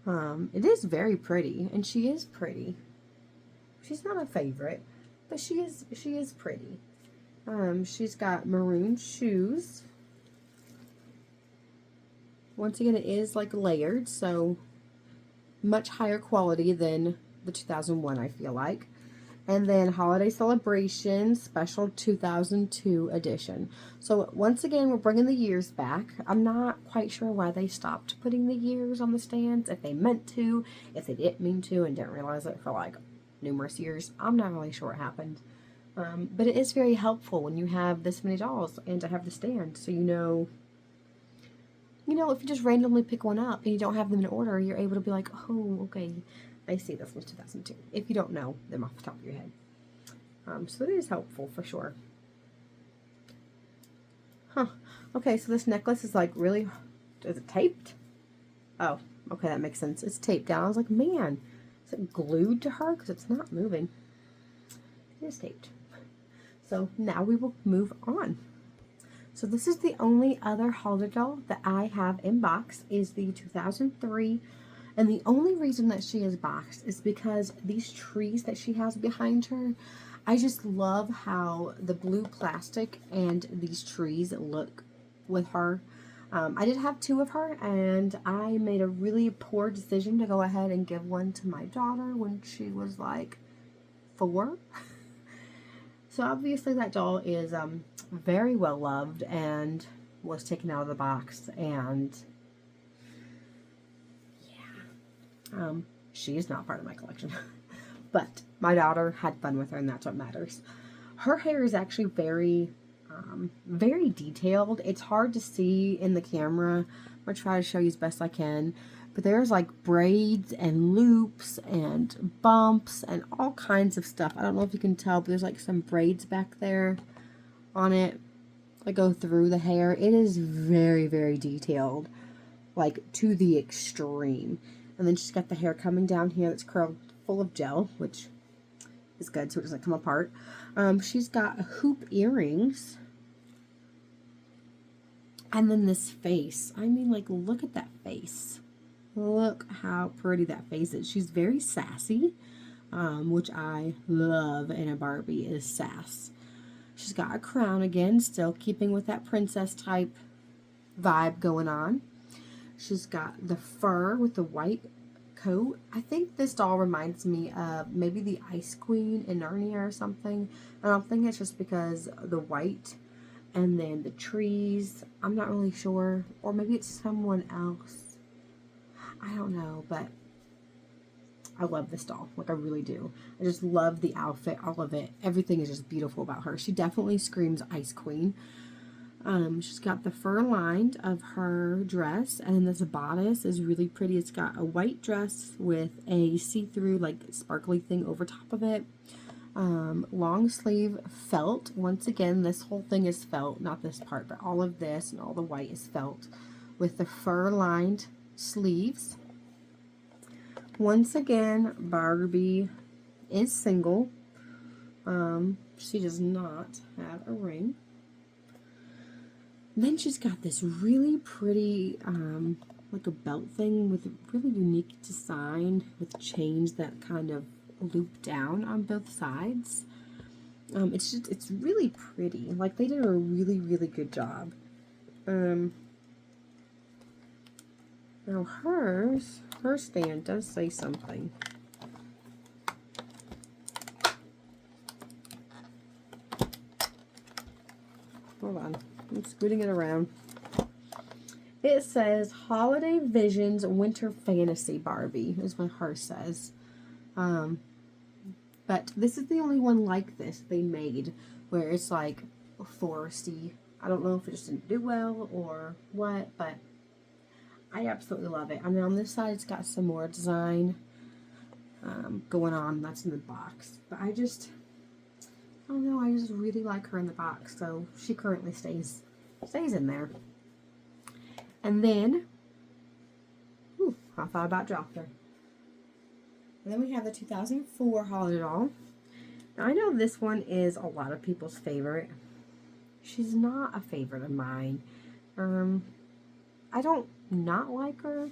It is very pretty, and she is pretty. She's not a favorite, but she is pretty. She's got maroon shoes. Once again, it is like layered, so much higher quality than the 2001, I feel like. And then Holiday Celebration Special 2002 edition. So once again, we're bringing the years back. I'm not quite sure why they stopped putting the years on the stands. If they meant to, if they didn't mean to and didn't realize it for like numerous years. I'm not really sure what happened. But it is very helpful when you have this many dolls and to have the stand. So you know, if you just randomly pick one up and you don't have them in order, you're able to be like, oh, okay, I see this was 2002. If you don't know them off the top of your head. So it is helpful for sure. Huh. Okay, so this necklace is like really, is it taped? Oh, okay, that makes sense. It's taped down. I was like, man, is it glued to her? Because it's not moving. It is taped. So now we will move on. So this is the only other holiday doll that I have in box is the 2003. And the only reason that she is boxed is because these trees that she has behind her, I just love how the blue plastic and these trees look with her. I did have two of her, and I made a really poor decision to go ahead and give one to my daughter when she was like 4. So obviously that doll is very well loved and was taken out of the box, and she is not part of my collection. But my daughter had fun with her, and that's what matters. Her hair is actually very, very detailed. It's hard to see in the camera. I'm going to try to show you as best I can. But there's like braids and loops and bumps and all kinds of stuff. I don't know if you can tell, but there's like some braids back there on it that go through the hair. It is very, very detailed, like to the extreme. And then she's got the hair coming down here that's curled full of gel, which is good so it doesn't come apart. She's got hoop earrings. And then this face. I mean, like, look at that face. Look how pretty that face is. She's very sassy, which I love in a Barbie is sass. She's got a crown again, still keeping with that princess type vibe going on. She's got the fur with the white coat. I think this doll reminds me of maybe the Ice Queen in Narnia or something. I don't think it's just because the white and then the trees. I'm not really sure. Or maybe it's someone else. I don't know, but I love this doll. Like, I really do. I just love the outfit, all of it. Everything is just beautiful about her. She definitely screams Ice Queen. She's got the fur lined of her dress, and then this bodice is really pretty. It's got a white dress with a see-through, like, sparkly thing over top of it. Long sleeve felt. Once again, this whole thing is felt, not this part, but all of this and all the white is felt with the fur lined sleeves. Once again, Barbie is single. She does not have a ring. Then she's got this really pretty, like a belt thing with a really unique design with chains that kind of loop down on both sides. It's really pretty. Like, they did a really, really good job. Now her stand does say something. Hold on. I'm scooting it around. It says Holiday Visions Winter Fantasy Barbie is what hers says. But this is the only one like this they made where it's like foresty. I don't know if it just didn't do well or what, but I absolutely love it. I mean, on this side it's got some more design going on. That's in the box. But I don't know, I just really like her in the box, so she currently stays in there. And then, I thought about dropping her. And then we have the 2004 Holiday Doll. Now I know this one is a lot of people's favorite. She's not a favorite of mine. I don't not like her.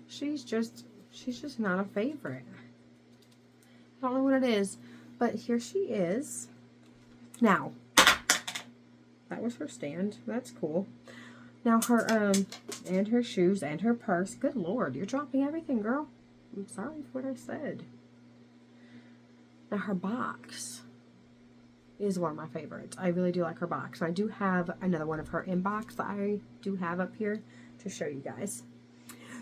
She's just not a favorite. I don't know what it is, but here she is. Now, that was her stand. That's cool. Now her and her shoes and her purse. Good Lord, you're dropping everything, girl. I'm sorry for what I said. Now her box is one of my favorites. I really do like her box. I do have another one of her in box that I do have up here to show you guys.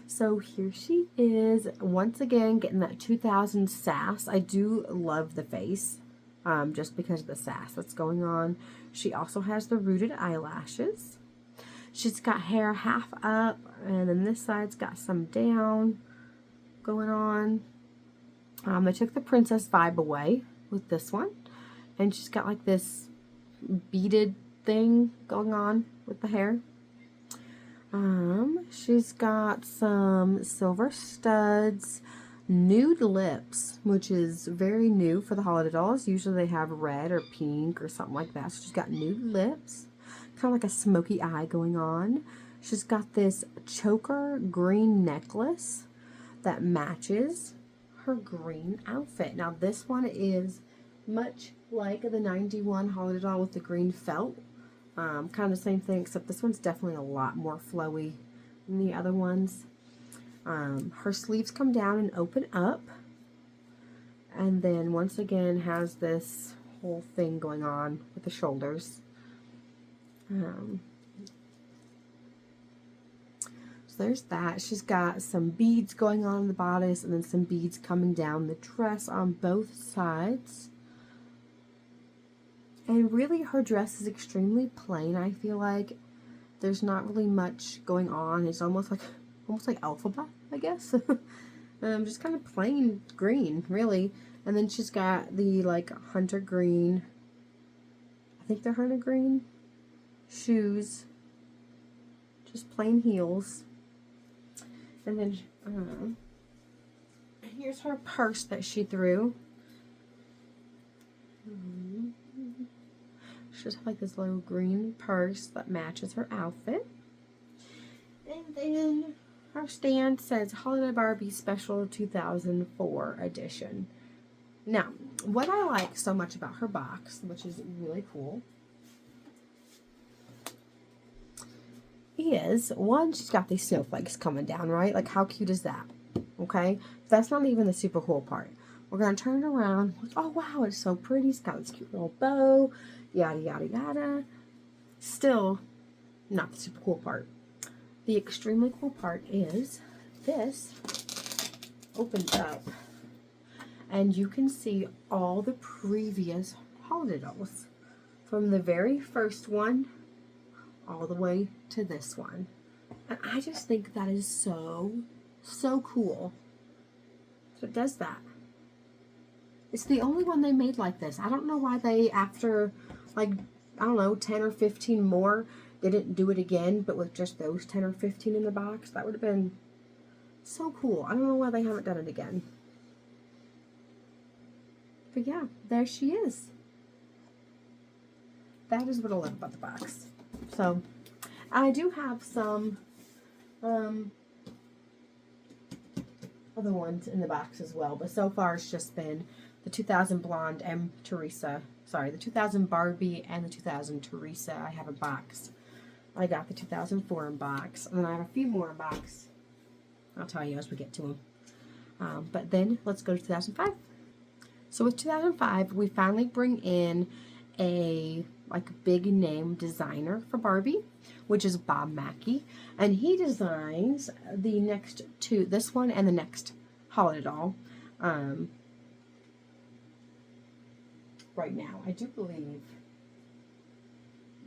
So here she is, once again getting that 2000 sass. I do love the face, just because of the sass that's going on. She also has the rooted eyelashes. She's got hair half up, and then this side's got some down going on. I took the princess vibe away with this one, and she's got like this beaded thing going on with the hair. She's got some silver studs, nude lips, which is very new for the Holiday Dolls. Usually they have red or pink or something like that. So she's got nude lips, kind of like a smoky eye going on. She's got this choker green necklace that matches her green outfit. Now this one is much like the 91 Holiday Doll with the green felt. Kind of the same thing, except this one's definitely a lot more flowy than the other ones. Her sleeves come down and open up, and then once again has this whole thing going on with the shoulders. So there's that. She's got some beads going on in the bodice, and then some beads coming down the dress on both sides. And really, her dress is extremely plain. I feel like there's not really much going on. It's almost like alphabet, I guess. Just kind of plain green, really. And then she's got the like hunter green. I think they're hunter green shoes. Just plain heels. And then here's her purse that she threw. She just has like this little green purse that matches her outfit. And then her stand says Holiday Barbie Special 2004 Edition. Now, what I like so much about her box, which is really cool, is, one, she's got these snowflakes coming down, right? Like, how cute is that? Okay? That's not even the super cool part. We're going to turn it around. Oh, wow, it's so pretty. It's got this cute little bow. Yada, yada, yada. Still not the super cool part. The extremely cool part is this opens up, and you can see all the previous Holiday Dolls from the very first one all the way to this one. And I just think that is so cool. So it does that. It's the only one they made like this. I don't know why they, after, like, I don't know, 10 or 15 more, they didn't do it again, but with just those 10 or 15 in the box. That would have been so cool. I don't know why they haven't done it again. But yeah, there she is. That is what I love about the box. So, I do have some other ones in the box as well, but so far it's just been the 2000 Blonde and Teresa. Sorry, the 2000 Barbie and the 2000 Teresa. I have a box. I got the 2004 in box, and then I have a few more in box. I'll tell you as we get to them. But then let's go to 2005. So with 2005, we finally bring in a big name designer for Barbie, which is Bob Mackie, and he designs the next two, this one and the next Holiday Doll. Right now, I do believe.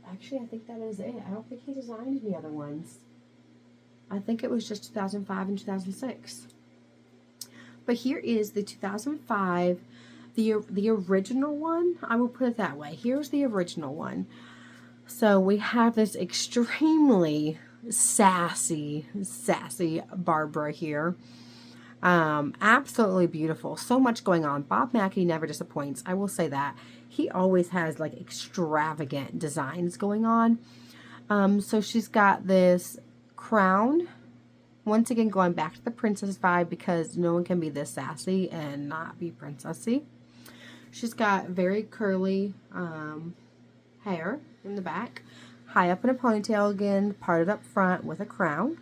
Actually, I think that is it. I don't think he designed any other ones. I think it was just 2005 and 2006. But here is the 2005 the original one, I will put it that way. Here's the original one. So we have this extremely sassy Barbara here. Absolutely beautiful. So much going on. Bob Mackie never disappoints. I will say that. He always has like extravagant designs going on. So she's got this crown. Once again, going back to the princess vibe because no one can be this sassy and not be princessy. She's got very curly hair in the back, high up in a ponytail again, parted up front with a crown.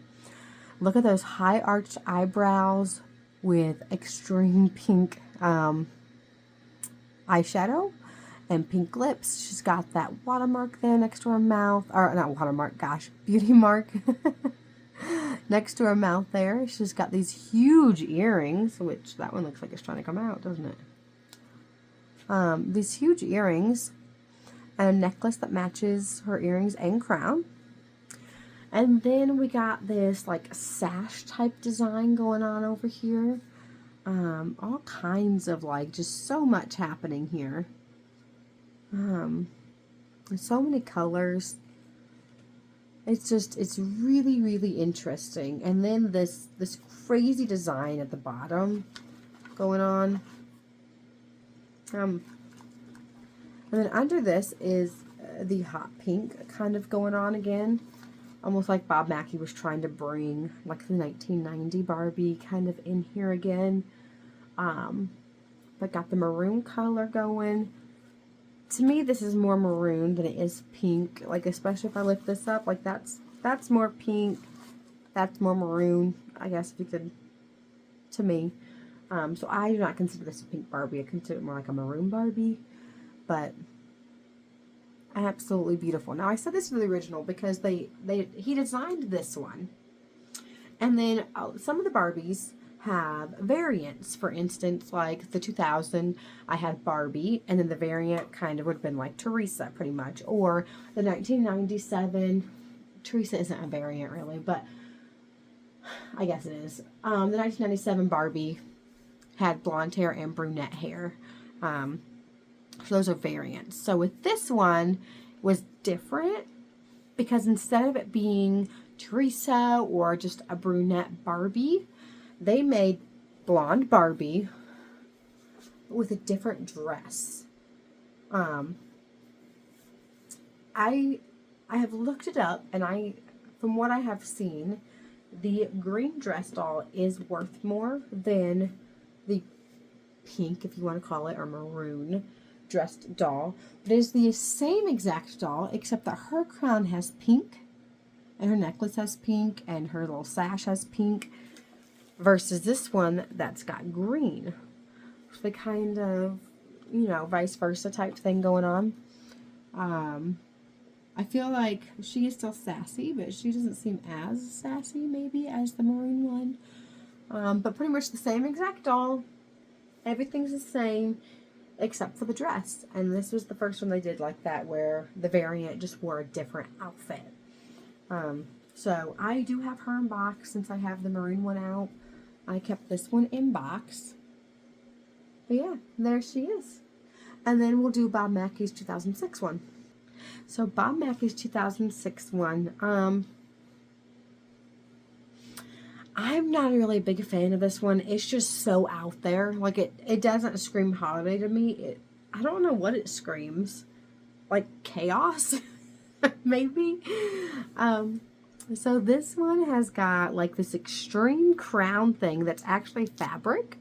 Look at those high arched eyebrows with extreme pink eyeshadow and pink lips. She's got that watermark there next to her mouth, or not watermark, gosh, beauty mark next to her mouth there. She's got these huge earrings, which that one looks like it's trying to come out, doesn't it? These huge earrings and a necklace that matches her earrings and crown. And then we got this like sash type design going on over here. All kinds of like just so much happening here. So many colors. It's really, really interesting. And then this crazy design at the bottom going on. And then under this is the hot pink kind of going on again. Almost like Bob Mackie was trying to bring like the 1990 Barbie kind of in here again. But got the maroon color going. To me, this is more maroon than it is pink. Like, especially if I lift this up, like that's more pink. That's more maroon, I guess, if you could, to me. So I do not consider this a pink Barbie. I consider it more like a maroon Barbie. But absolutely beautiful. Now, I said this is the original because he designed this one. And then some of the Barbies have variants. For instance, like the 2000, I had Barbie, and then the variant kind of would have been like Teresa, pretty much. Or the 1997, Teresa isn't a variant really, but I guess it is. The 1997 Barbie had blonde hair and brunette hair. So those are variants. So with this one, it was different because instead of it being Teresa or just a brunette Barbie, they made blonde Barbie with a different dress. I have looked it up, and from what I have seen, the green dress doll is worth more than the pink, if you want to call it, or maroon dressed doll. But it is the same exact doll, except that her crown has pink, and her necklace has pink, and her little sash has pink, versus this one that's got green. So they kind of, vice versa type thing going on. I feel like she is still sassy, but she doesn't seem as sassy maybe as the maroon one. But pretty much the same exact doll. Everything's the same except for the dress. And this was the first one they did like that, where the variant just wore a different outfit. So I do have her in box since I have the maroon one out. I kept this one in box. But yeah, there she is. And then we'll do Bob Mackie's 2006 one. So Bob Mackie's 2006 one. I'm not really a big fan of this one. It's just so out there. Like, it doesn't scream holiday to me. I don't know what it screams. Like chaos? Maybe? So this one has got like this extreme crown thing that's actually fabric,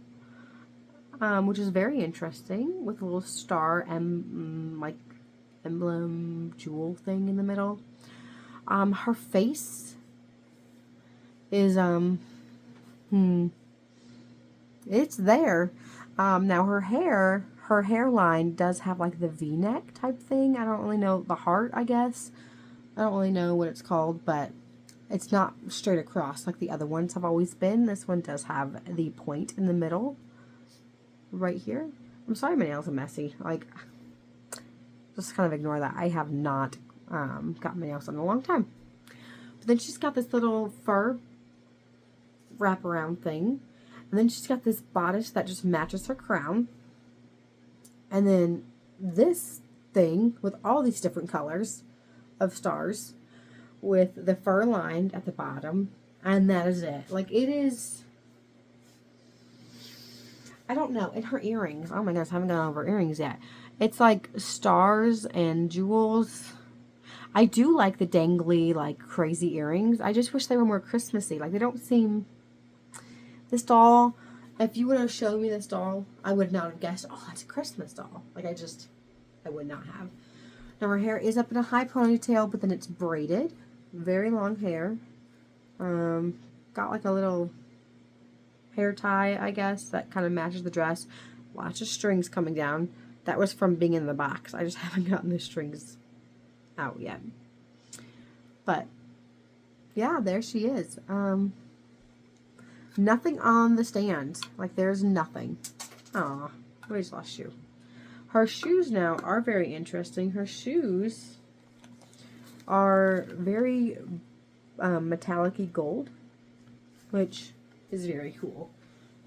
which is very interesting, with a little star and like emblem jewel thing in the middle. Her face is it's there. Now her hairline does have like the V-neck type thing. I don't really know, the heart, I guess. I don't really know what it's called, but it's not straight across like the other ones have always been. This one does have the point in the middle right here. I'm sorry my nails are messy. Like, just kind of ignore that. I have not got my nails done in a long time. But then she's got this little fur wraparound thing. And then she's got this bodice that just matches her crown. And then this thing with all these different colors of stars with the fur lined at the bottom. And that is it. Like, it is... I don't know. And her earrings. Oh my gosh, I haven't gone over earrings yet. It's like stars and jewels. I do like the dangly, like, crazy earrings. I just wish they were more Christmassy. Like, they don't seem... This doll, if you would have shown me this doll, I would not have guessed, oh, that's a Christmas doll. Like, I would not have. Now, her hair is up in a high ponytail, but then it's braided. Very long hair. Got like a little hair tie, I guess, that kind of matches the dress. Lots of strings coming down. That was from being in the box. I just haven't gotten the strings out yet. But, yeah, there she is. Nothing on the stand. Like, there's nothing. Aw, we just lost shoe. Her shoes now are very interesting. Her shoes are very metallic-y gold, which is very cool.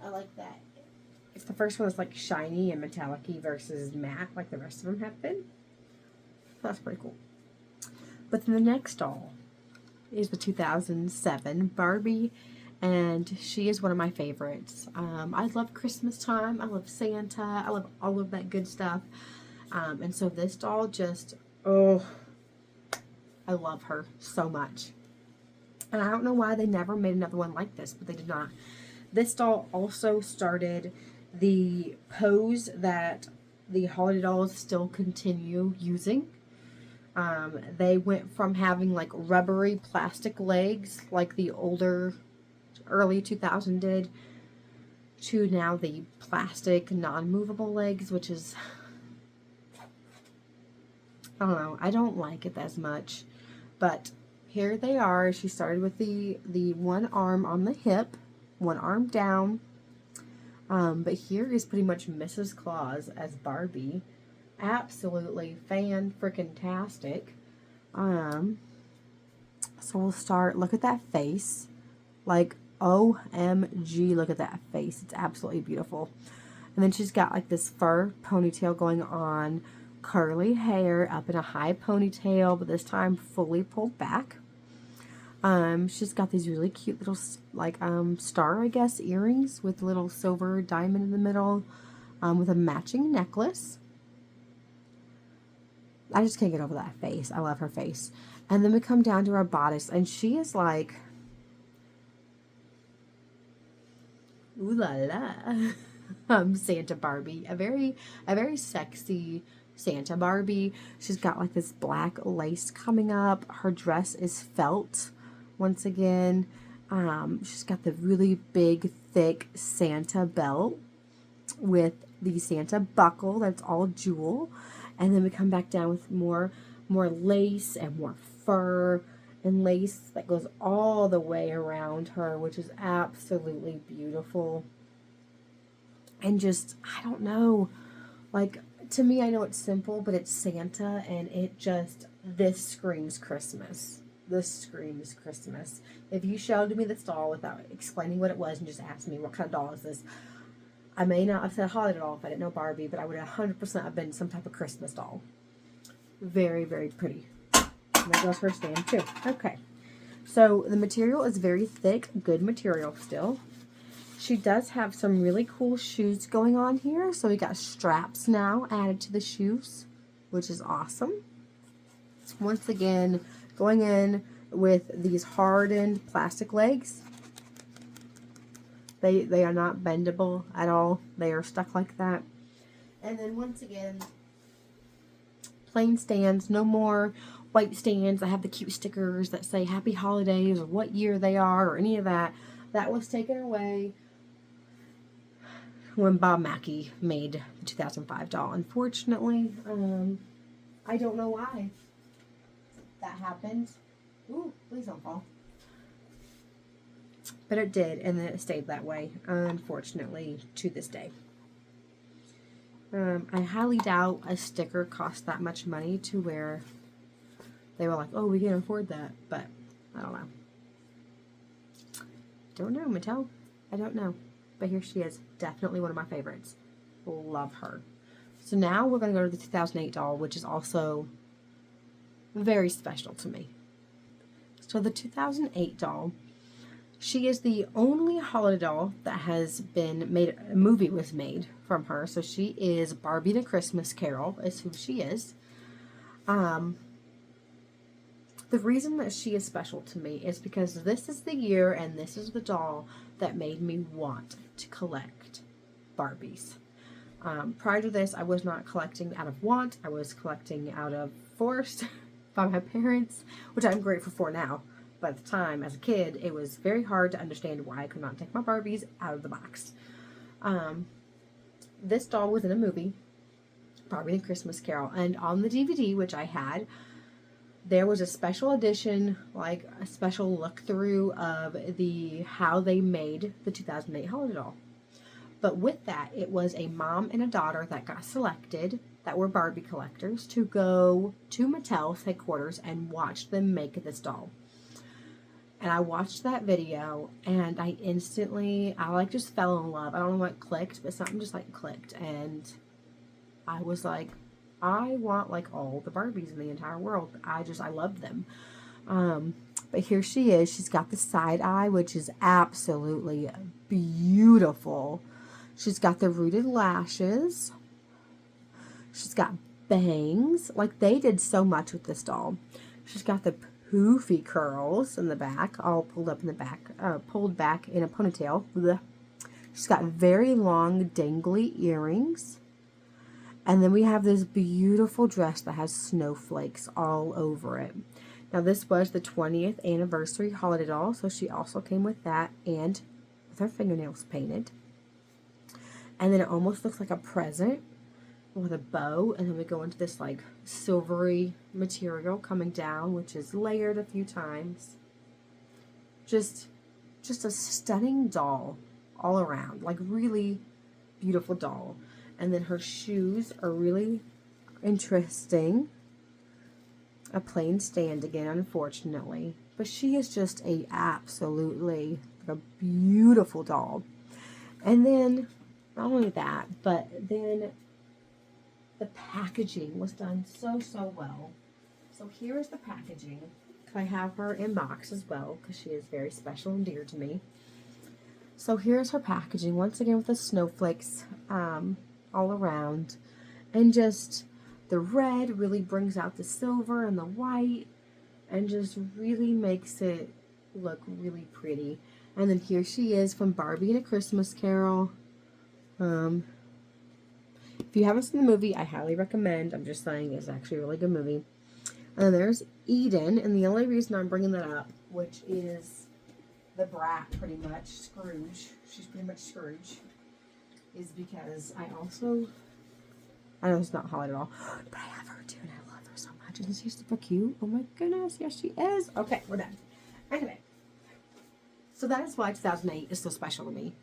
I like that. If the first one is like shiny and metallic-y versus matte, like the rest of them have been, that's pretty cool. But then the next doll is the 2007 Barbie, and she is one of my favorites. I love Christmas time. I love Santa. I love all of that good stuff. And so this doll just, oh, I love her so much. And I don't know why they never made another one like this, but they did not. This doll also started the pose that the holiday dolls still continue using. They went from having like rubbery plastic legs like the older early 2000 did to now the plastic non-movable legs, which is, I don't know, I don't like it as much. But here they are. She started with the one arm on the hip, one arm down. But here is pretty much Mrs. Claus as Barbie. Absolutely fan-freaking-tastic. So we'll start, look at that face. Like, OMG, look at that face. It's absolutely beautiful. And then she's got like this fur ponytail going on, curly hair up in a high ponytail, but this time fully pulled back. She's got these really cute little, like, star, I guess, earrings with a little silver diamond in the middle, with a matching necklace. I just can't get over that face. I love her face. And then we come down to her bodice, and she is like, ooh la la, Santa Barbie. A very sexy Santa Barbie. She's got like this black lace coming up. Her dress is felt. Once again, she's got the really big, thick Santa belt with the Santa buckle that's all jewel. And then we come back down with more lace and more fur and lace that goes all the way around her, which is absolutely beautiful. And just, I don't know, like, to me, I know it's simple, but it's Santa, and it just, this screams Christmas. This screams Christmas. If you showed me this doll without explaining what it was and just asked me what kind of doll is this, I may not have said holiday doll if I didn't know Barbie, but I would 100% have been some type of Christmas doll. Very, very pretty. And that goes her stand too. Okay. So the material is very thick, good material still. She does have some really cool shoes going on here. So we got straps now added to the shoes, which is awesome. Once again, going in with these hardened plastic legs. They are not bendable at all. They are stuck like that. And then once again, plain stands. No more white stands that have the cute stickers that say Happy Holidays or what year they are or any of that. That was taken away when Bob Mackie made the 2005 doll. Unfortunately, I don't know why that happened. Ooh, please don't fall. But it did, and then it stayed that way, unfortunately, to this day. I highly doubt a sticker cost that much money to where they were like, oh, we can afford that. But I don't know. Don't know, Mattel. I don't know. But here she is. Definitely one of my favorites. Love her. So now we're going to go to the 2008 doll, which is also very special to me. So the 2008 doll, she is the only holiday doll that has been made, a movie was made from her. So she is Barbie the Christmas Carol is who she is. The reason that she is special to me is because this is the year and this is the doll that made me want to collect Barbies. Prior to this, I was not collecting out of want. I was collecting out of force by my parents, which I'm grateful for now. But at the time, as a kid, it was very hard to understand why I could not take my Barbies out of the box. This doll was in a movie, Barbie the Christmas Carol, and on the DVD, which I had, there was a special edition, like a special look through of how they made the 2008 holiday doll. But with that, it was a mom and a daughter that got selected, that were Barbie collectors, to go to Mattel's headquarters and watch them make this doll. And I watched that video, and I just fell in love. I don't know what clicked, but something just like clicked. And I was like, I want like all the Barbies in the entire world. I love them. But here she is. She's got the side eye, which is absolutely beautiful. She's got the rooted lashes. She's got bangs. Like, they did so much with this doll. She's got the poofy curls in the back, all pulled up in the back, pulled back in a ponytail. Blech. She's got very long, dangly earrings. And then we have this beautiful dress that has snowflakes all over it. Now, this was the 20th anniversary holiday doll, so she also came with that and with her fingernails painted. And then it almost looks like a present with a bow, and then we go into this like silvery material coming down, which is layered a few times. Just a stunning doll all around, like really beautiful doll. And then her shoes are really interesting. A plain stand again, unfortunately, but she is just absolutely a beautiful doll. And then not only that, but then the packaging was done so well. So here is the packaging. I have her in box as well because she is very special and dear to me. So here's her packaging, once again with the snowflakes all around. And just the red really brings out the silver and the white and just really makes it look really pretty. And then here she is from Barbie and a Christmas Carol. If you haven't seen the movie, I highly recommend. I'm just saying it's actually a really good movie. And then there's Eden, and the only reason I'm bringing that up, which is the brat, pretty much, Scrooge. She's pretty much Scrooge. Is because I know it's not holiday at all, but I have her too, and I love her so much. Isn't she super cute? Oh my goodness, yes she is. Okay, we're done. Anyway, so that is why 2008 is so special to me.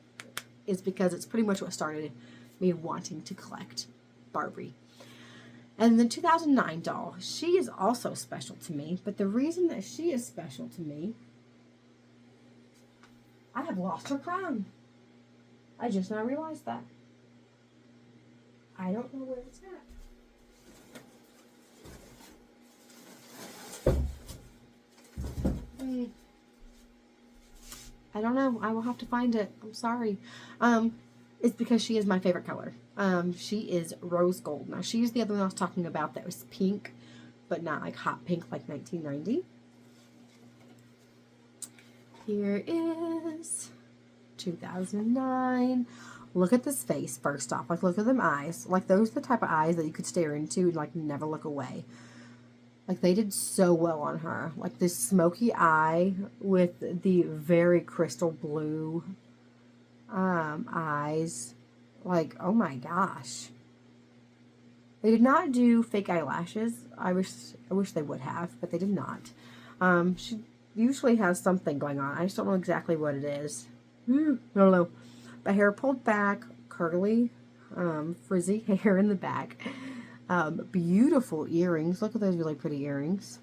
Is because it's pretty much what started me wanting to collect Barbie. And the 2009 doll, she is also special to me, but the reason that she is special to me, I have lost her crown. I just now realized that. I don't know where it's at. I don't know. I will have to find it. I'm sorry. It's because she is my favorite color. She is rose gold. Now, she is the other one I was talking about that was pink, but not like hot pink like 1990. Here is 2009. Look at this face first off. Like, look at them eyes. Like, those are the type of eyes that you could stare into and, like, never look away. Like, they did so well on her. Like, this smoky eye with the very crystal blue eyes. Like, oh my gosh. They did not do fake eyelashes. I wish they would have, but they did not. She usually has something going on. I just don't know exactly what it is. I don't know. The hair pulled back, curly, frizzy hair in the back. Beautiful earrings. Look at those really pretty earrings.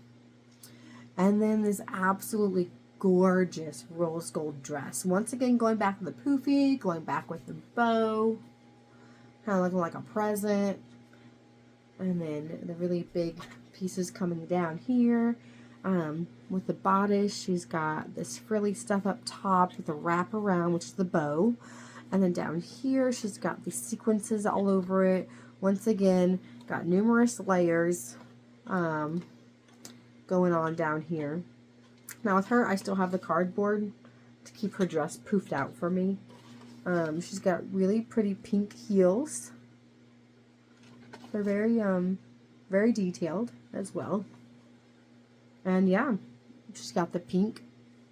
And then this absolutely gorgeous rose gold dress. Once again, going back with the poofy, going back with the bow. Kind of looking like a present. And then the really big pieces coming down here. With the bodice, she's got this frilly stuff up top with a wrap around, which is the bow. And then down here, she's got these sequences all over it. Once again, got numerous layers going on down here. Now with her, I still have the cardboard to keep her dress poofed out for me. She's got really pretty pink heels. They're very detailed as well. And yeah, she's got the pink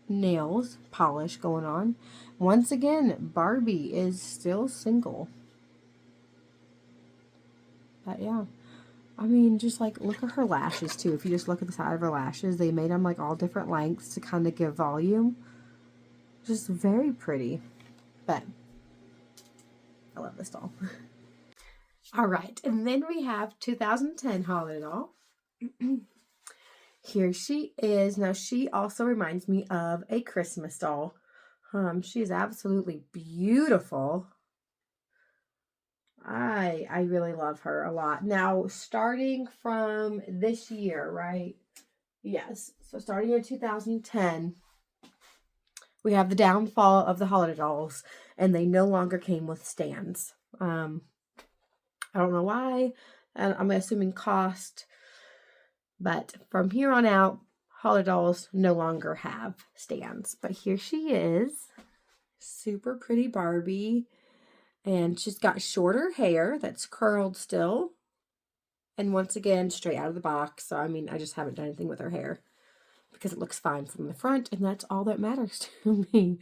nails polish going on. Once again, Barbie is still single. But yeah, I mean, just like look at her lashes too. If you just look at the side of her lashes, they made them like all different lengths to kind of give volume. Just very pretty. But I love this doll. All right, and then we have 2010 Holiday Doll. Here she is. Now, she also reminds me of a Christmas doll. She is absolutely beautiful. I really love her a lot. Now, starting from this year, right? Yes. So, starting in 2010, we have the downfall of the holiday dolls, and they no longer came with stands. I don't know why, and I'm assuming cost. But from here on out, holiday dolls no longer have stands. But here she is, super pretty Barbie. And she's got shorter hair that's curled still. And once again, straight out of the box. So, I mean, I just haven't done anything with her hair because it looks fine from the front. And that's all that matters to me.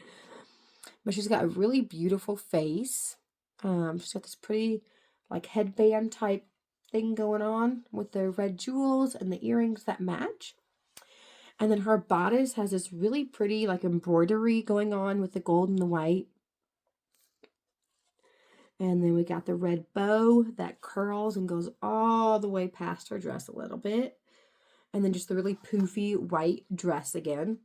But she's got a really beautiful face. She's got this pretty, like, headband type thing going on with the red jewels and the earrings that match. And then her bodice has this really pretty like embroidery going on with the gold and the white. And then we got the red bow that curls and goes all the way past her dress a little bit. And then just the really poofy white dress again.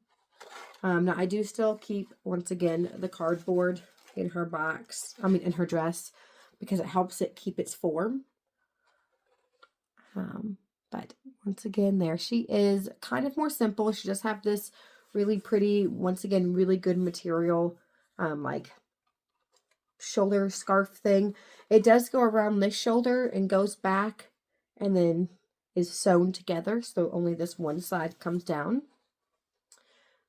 Now I do still keep, once again, the cardboard in her box, in her dress, because it helps it keep its form. But once again, there she is, kind of more simple. She just have this really pretty, once again, really good material, like shoulder scarf thing. It does go around this shoulder and goes back and then is sewn together. So only this one side comes down.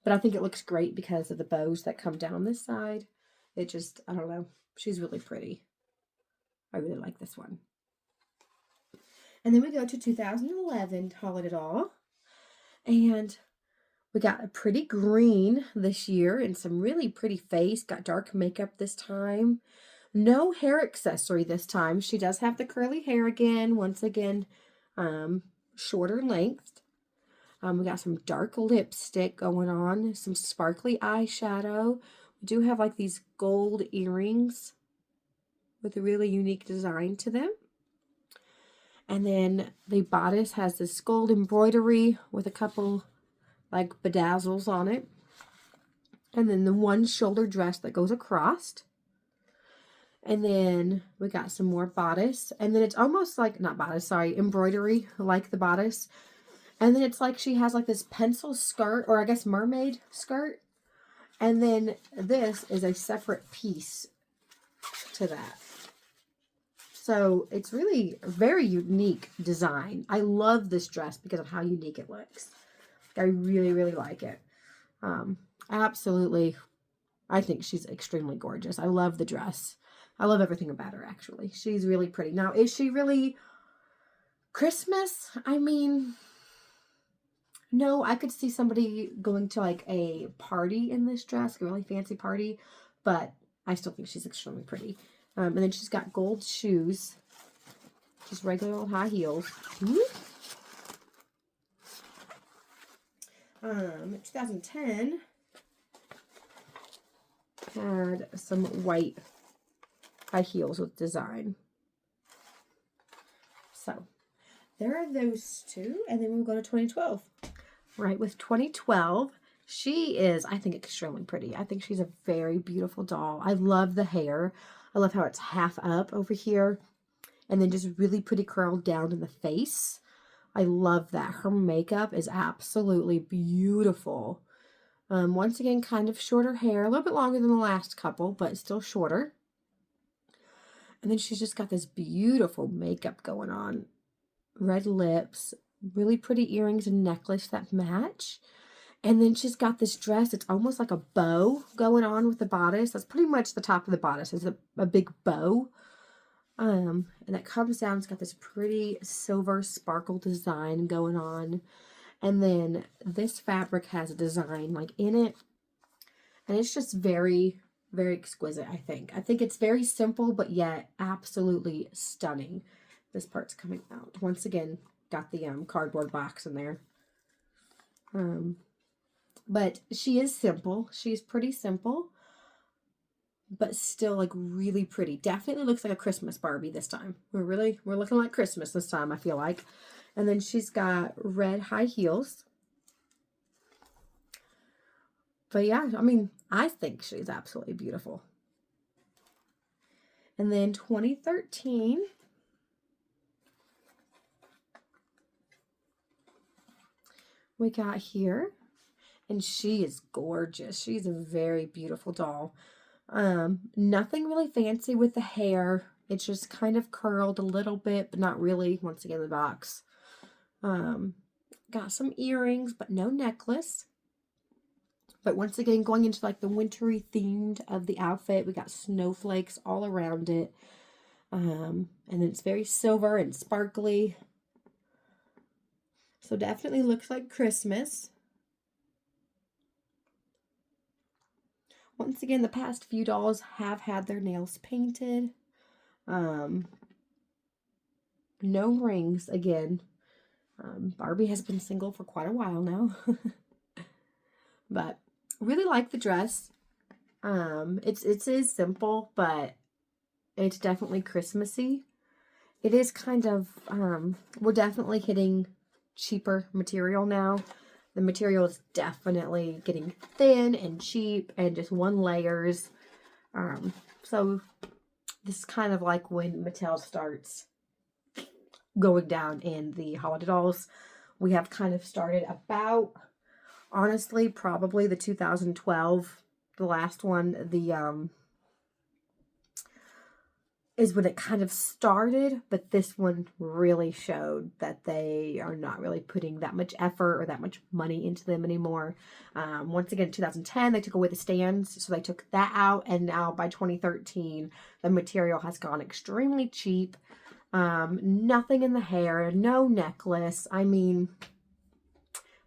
But I think it looks great because of the bows that come down this side. It just, I don't know. She's really pretty. I really like this one. And then we go to 2011 Holiday Doll. And we got a pretty green this year and some really pretty face. Got dark makeup this time. No hair accessory this time. She does have the curly hair again. Once again, shorter length. We got some dark lipstick going on. Some sparkly eyeshadow. We do have like these gold earrings with a really unique design to them. And then the bodice has this gold embroidery with a couple like bedazzles on it. And then the one shoulder dress that goes across. And then we got some more bodice. And then it's almost like, not bodice, sorry, embroidery like the bodice. And then it's like she has like this pencil skirt, or I guess mermaid skirt. And then this is a separate piece to that. So it's really a very unique design. I love this dress because of how unique it looks. I really, really like it. Absolutely. I think she's extremely gorgeous. I love the dress. I love everything about her, actually. She's really pretty. Now, is she really Christmas? I mean, no, I could see somebody going to like a party in this dress, a really fancy party, but I still think she's extremely pretty. And then she's got gold shoes, just regular old high heels. 2010 had some white high heels with design. So there are those two, and then we'll go to 2012. Right, with 2012, she is, I think, extremely pretty. I think she's a very beautiful doll. I love the hair. I love how it's half up over here. and then just really pretty curled down in the face. I love that. Her makeup is absolutely beautiful. Once again, kind of shorter hair, a little bit longer than the last couple, but still shorter. And then she's just got this beautiful makeup going on. Red lips, really pretty earrings and necklace that match. And then she's got this dress. It's almost like a bow going on with the bodice. That's pretty much the top of the bodice. It's a big bow. And that comes down. It's got this pretty silver sparkle design going on. And then this fabric has a design like in it. And it's just very, very exquisite, I think. I think it's very simple, but yet absolutely stunning. This part's coming out. Once again, got the cardboard box in there. But she is simple. She's pretty simple, but still like really pretty. Definitely looks like a Christmas Barbie this time. We're looking like Christmas this time, I feel like. And then she's got red high heels. But yeah, I mean, I think she's absolutely beautiful. And then 2013, we got here, and she is gorgeous. She's a very beautiful doll. Nothing really fancy with the hair. It's just kind of curled a little bit, but not really. Once again, the box. Got some earrings, but no necklace. But once again, going into like the wintry themed of the outfit, we got snowflakes all around it. And then it's very silver and sparkly. So definitely looks like Christmas. Once again, the past few dolls have had their nails painted. No rings again. Barbie has been single for quite a while now. But really like the dress. It is simple, but it's definitely Christmassy. It is kind of, we're definitely hitting cheaper material now. The material is definitely getting thin and cheap and just one layers. So this is kind of like when Mattel starts going down in the holiday dolls. We have kind of started about, honestly, probably the 2012, the last one, is when it kind of started, but this one really showed that they are not really putting that much effort or that much money into them anymore. Once again, 2010, they took away the stands, so they took that out, and now by 2013, the material has gone extremely cheap. Nothing in the hair, no necklace. I mean,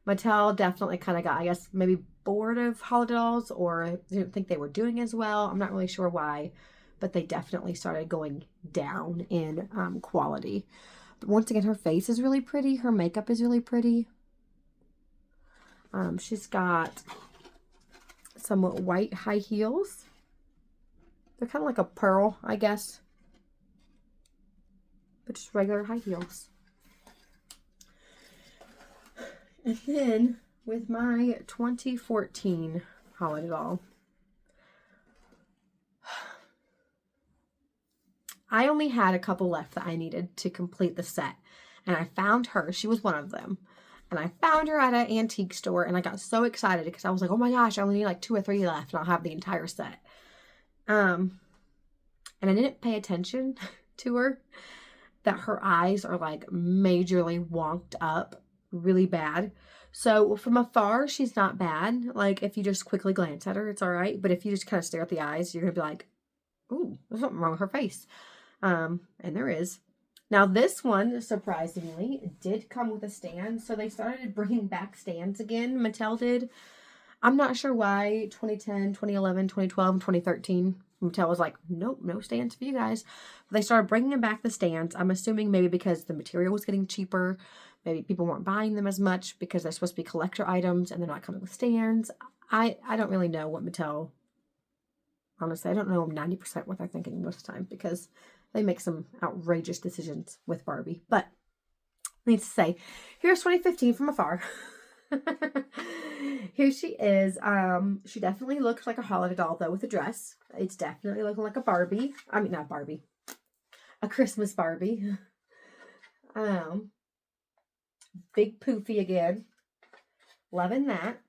Mattel definitely kind of got, I guess, maybe bored of holiday dolls, or didn't think they were doing as well. I'm not really sure why, but they definitely started going down in quality. But once again, her face is really pretty. Her makeup is really pretty. She's got some white high heels. They're kind of like a pearl, I guess, but just regular high heels. And then with my 2014 holiday doll, I only had a couple left that I needed to complete the set. And I found her. She was one of them. And I found her at an antique store. And I got so excited because I was like, oh my gosh, I only need like 2 or 3 left. And I'll have the entire set. And I didn't pay attention to her. That her eyes are like majorly wonked up really bad. So from afar, she's not bad. Like if you just quickly glance at her, it's all right. But if you just kind of stare at the eyes, you're going to be like, ooh, there's something wrong with her face. And there is. Now this one, surprisingly, did come with a stand. So they started bringing back stands again. Mattel did. I'm not sure why 2010, 2011, 2012, 2013, Mattel was like, nope, no stands for you guys. But they started bringing back the stands. I'm assuming maybe because the material was getting cheaper. Maybe people weren't buying them as much because they're supposed to be collector items and they're not coming with stands. I don't really know what Mattel, honestly, I don't know 90% what they're thinking most of the time because they make some outrageous decisions with Barbie. But needs to say, here's 2015 from afar. Here she is. She definitely looks like a holiday doll though with a dress. It's definitely looking like a Barbie. I mean, not Barbie. a Christmas Barbie. Um, Big poofy again. Loving that.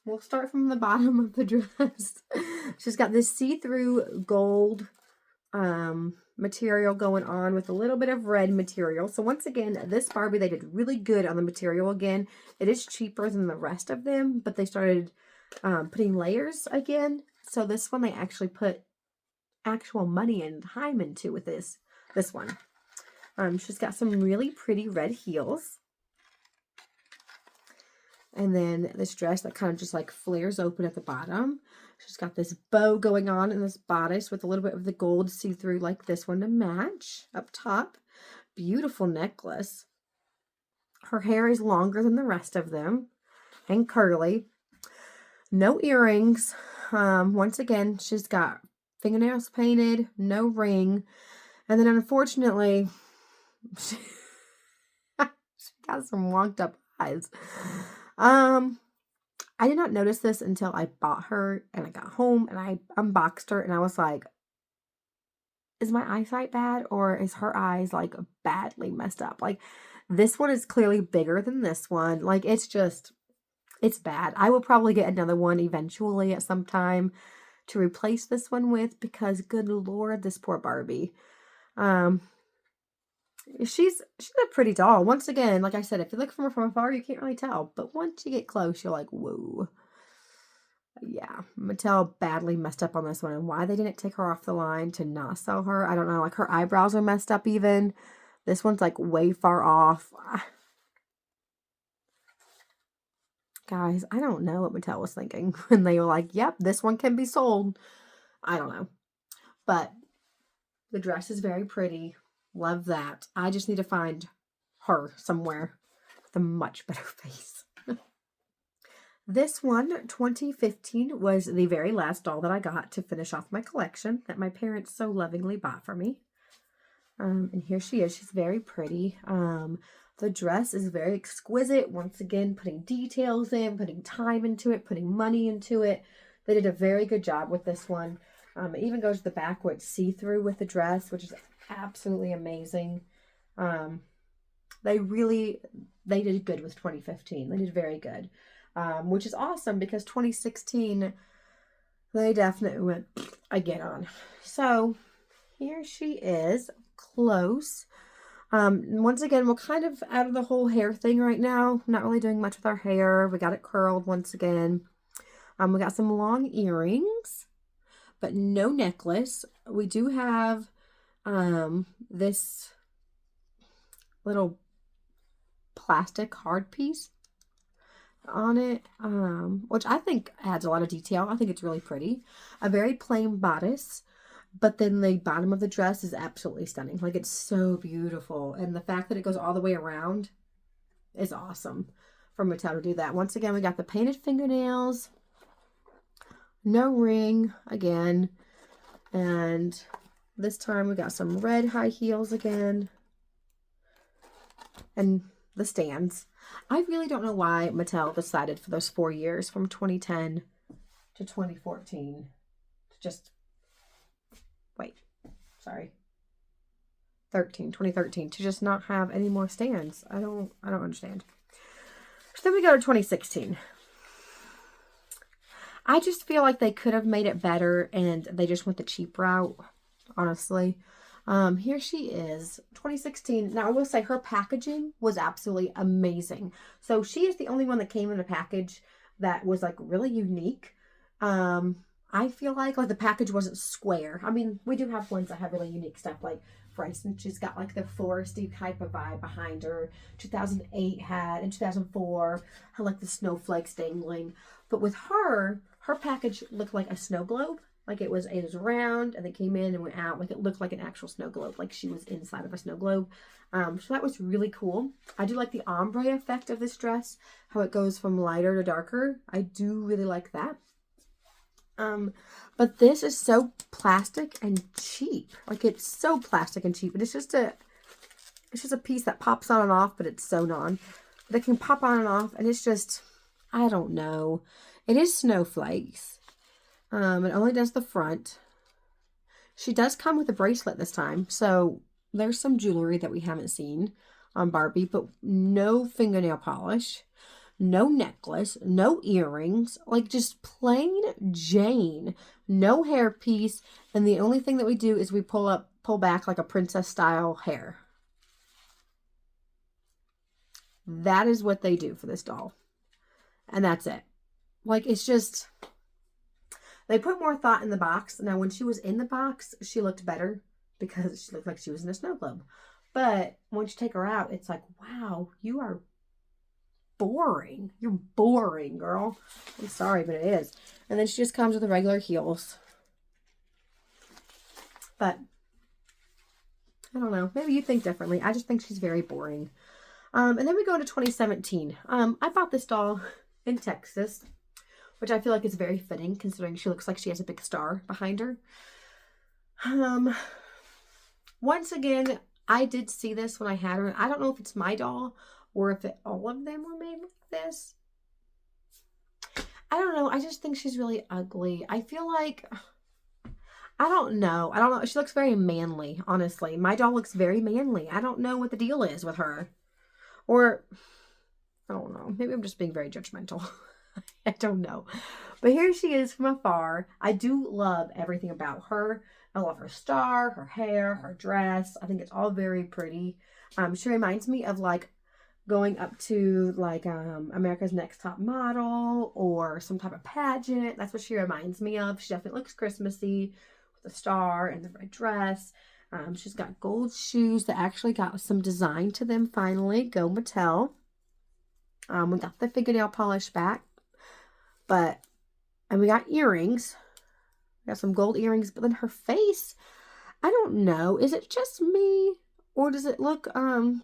We'll start from the bottom of the dress. She's got this see-through gold material going on with a little bit of red material. So once again, this Barbie, they did really good on the material again. It is cheaper than the rest of them, but they started putting layers again. So this one, they actually put actual money and time into with this one. She's got some really pretty red heels. And then this dress that kind of just like flares open at the bottom. She's got this bow going on in this bodice with a little bit of the gold see-through like this one to match up top. Beautiful necklace. Her hair is longer than the rest of them and curly. No earrings. Once again, she's got fingernails painted, no ring. And then unfortunately, she got some wonked up eyes. I did not notice this until I bought her and I got home and I unboxed her and I was like, is my eyesight bad or is her eyes like badly messed up? Like this one is clearly bigger than this one. Like it's bad. I will probably get another one eventually at some time to replace this one with because good Lord, this poor Barbie. She's a pretty doll. Once again, like I said, if you look from her from afar, you can't really tell. But once you get close, you're like, whoa. Yeah, Mattel badly messed up on this one. And why they didn't take her off the line to not sell her, I don't know. Like, her eyebrows are messed up even. This one's, like, way far off. Guys, I don't know what Mattel was thinking when they were like, yep, this one can be sold. I don't know. But the dress is very pretty. Love that. I just need to find her somewhere with a much better face. This one, 2015, was the very last doll that I got to finish off my collection that my parents so lovingly bought for me. And here she is. She's very pretty. The dress is very exquisite. Once again, putting details in, putting time into it, putting money into it. They did a very good job with this one. It even goes to the back where it's see-through with the dress, which is absolutely amazing. They did good with 2015. They did very good, which is awesome because 2016, they definitely went again on. So here she is, close. Once again, we're kind of out of the whole hair thing right now. Not really doing much with our hair. We got it curled once again. We got some long earrings, but no necklace. We do have this little plastic hard piece on it, which I think adds a lot of detail. I think it's really pretty. A very plain bodice, but then the bottom of the dress is absolutely stunning. Like, it's so beautiful. And the fact that it goes all the way around is awesome for Mattel to do that. Once again, we got the painted fingernails, no ring again, and this time we got some red high heels again. And the stands. I really don't know why Mattel decided for those 4 years from 2010 to 2014 to just 2013 to just not have any more stands. I don't understand. So then we go to 2016. I just feel like they could have made it better and they just went the cheap route, honestly. Here she is, 2016. Now, I will say her packaging was absolutely amazing. So she is the only one that came in a package that was like really unique. I feel like the package wasn't square. I mean, we do have ones that have really unique stuff. Like, for instance, she's got like the foresty type of vibe behind her. 2008 had, and 2004 had like the snowflakes dangling. But with her package looked like a snow globe. Like it was round and it came in and went out. Like it looked like an actual snow globe. Like she was inside of a snow globe. So that was really cool. I do like the ombre effect of this dress. How it goes from lighter to darker. I do really like that. But this is so plastic and cheap. Like it's so plastic and cheap. And it's just a piece that pops on and off, but it's sewn on. But it can pop on and off and it's just, I don't know. It is snowflakes. It only does the front. She does come with a bracelet this time. So there's some jewelry that we haven't seen on Barbie, but no fingernail polish, no necklace, no earrings, like just plain Jane, no hairpiece. And the only thing that we do is we pull back like a princess style hair. That is what they do for this doll. And that's it. Like, it's just, they put more thought in the box. Now, when she was in the box, she looked better because she looked like she was in a snow globe. But once you take her out, it's like, wow, you are boring. You're boring, girl. I'm sorry, but it is. And then she just comes with the regular heels. But I don't know. Maybe you think differently. I just think she's very boring. And then we go into 2017. I bought this doll in Texas, which I feel like is very fitting considering she looks like she has a big star behind her. Once again, I did see this when I had her. I don't know if it's my doll or if all of them were made like this. I don't know. I just think she's really ugly. I feel like, I don't know. She looks very manly, honestly. My doll looks very manly. I don't know what the deal is with her. Or, I don't know. Maybe I'm just being very judgmental. I don't know. But here she is from afar. I do love everything about her. I love her star, her hair, her dress. I think it's all very pretty. She reminds me of like going up to like America's Next Top Model or some type of pageant. That's what she reminds me of. She definitely looks Christmassy with the star and the red dress. She's got gold shoes that actually got some design to them finally. Go Mattel. We got the fingernail polish back. And we got earrings. We got some gold earrings. But then her face, I don't know. Is it just me? Or does it look, I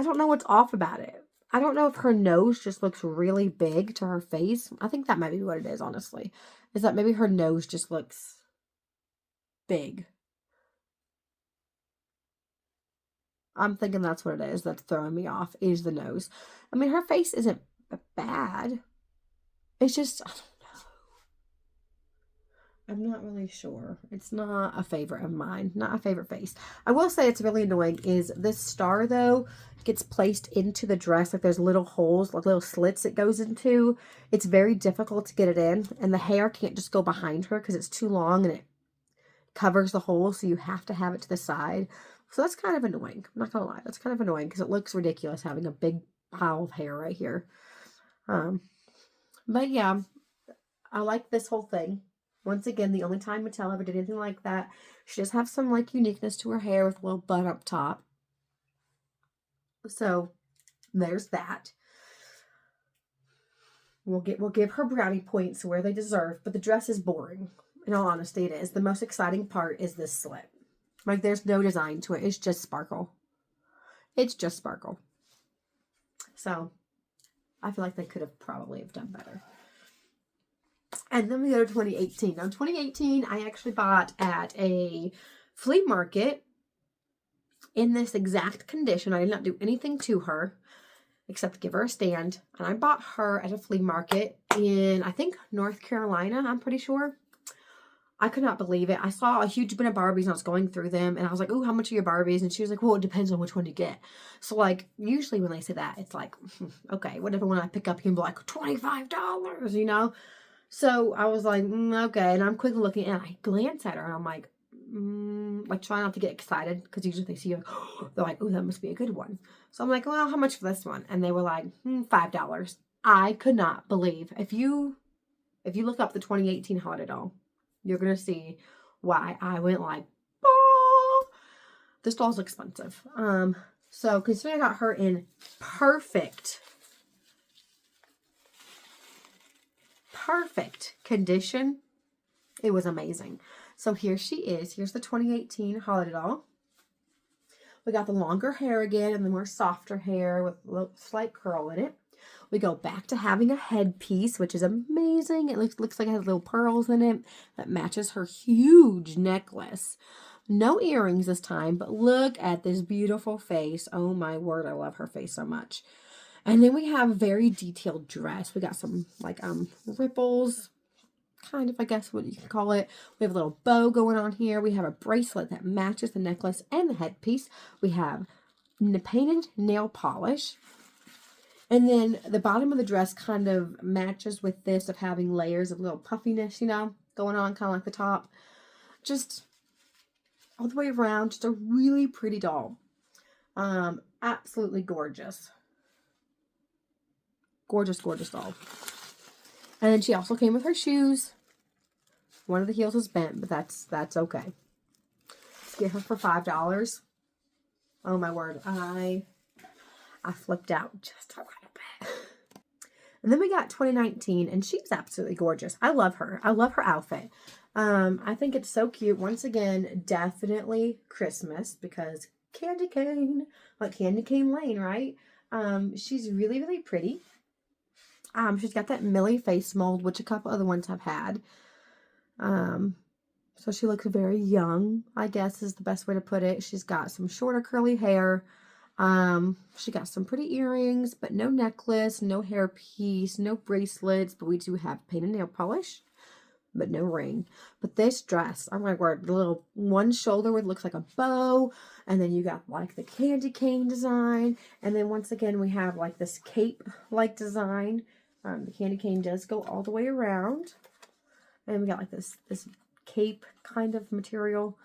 don't know what's off about it. I don't know if her nose just looks really big to her face. I think that might be what it is, honestly. Is that maybe her nose just looks big. I'm thinking that's what it is that's throwing me off, is the nose. I mean, her face isn't bad. It's just, I don't know. I'm not really sure. It's not a favorite of mine. Not a favorite face. I will say it's really annoying is this star, though, gets placed into the dress. Like there's little holes, like little slits it goes into. It's very difficult to get it in. And the hair can't just go behind her because it's too long and it covers the hole. So you have to have it to the side. So that's kind of annoying. I'm not going to lie. That's kind of annoying because it looks ridiculous having a big pile of hair right here. But yeah, I like this whole thing. Once again, the only time Mattel ever did anything like that. She does have some like uniqueness to her hair with a little bun up top. So there's that. We'll give her brownie points where they deserve, but the dress is boring. In all honesty, it is. The most exciting part is this slit. Like there's no design to it. It's just sparkle. It's just sparkle. So I feel like they could have probably have done better. And then we go to 2018. Now, 2018, I actually bought at a flea market in this exact condition. I did not do anything to her except give her a stand. And I bought her at a flea market in, I think, North Carolina, I'm pretty sure. I could not believe it. I saw a huge bin of Barbies and I was going through them and I was like, oh, how much are your Barbies? And she was like, well, it depends on which one you get. So like, usually when they say that, it's like, okay, whatever one I pick up, you can be like $25, you know? So I was like, okay. And I'm quickly looking and I glance at her and I'm like trying not to get excited because usually they see you, they're like, oh, that must be a good one. So I'm like, well, how much for this one? And they were like, $5. I could not believe. If you look up the 2018 holiday doll, you're going to see why I went like, oh, this doll's expensive. So considering I got her in perfect condition, it was amazing. So here she is. Here's the 2018 holiday doll. We got the longer hair again and the more softer hair with a little slight curl in it. We go back to having a headpiece, which is amazing. It looks like it has little pearls in it that matches her huge necklace. No earrings this time, but look at this beautiful face. Oh my word, I love her face so much. And then we have a very detailed dress. We got some like ripples kind of, I guess, what you can call it. We have a little bow going on here. We have a bracelet that matches the necklace and the headpiece. We have painted nail polish. And then the bottom of the dress kind of matches with this of having layers of little puffiness, you know, going on, kind of like the top. Just all the way around, just a really pretty doll. Absolutely gorgeous. Gorgeous, gorgeous doll. And then she also came with her shoes. One of the heels is bent, but that's okay. Let's get her for $5. Oh my word, I flipped out just a little bit. And then we got 2019, and she's absolutely gorgeous. I love her. I love her outfit. I think it's so cute. Once again, definitely Christmas because candy cane, like Candy Cane Lane, right? She's really, really pretty. She's got that Millie face mold, which a couple other ones have had. So she looks very young, I guess is the best way to put it. She's got some shorter curly hair. She got some pretty earrings, but no necklace, no hairpiece, no bracelets, but we do have painted nail polish, but no ring. But this dress, oh my word, the little one shoulder where it looks like a bow, and then you got like the candy cane design, and then once again we have like this cape-like design. The candy cane does go all the way around, and we got like this cape kind of material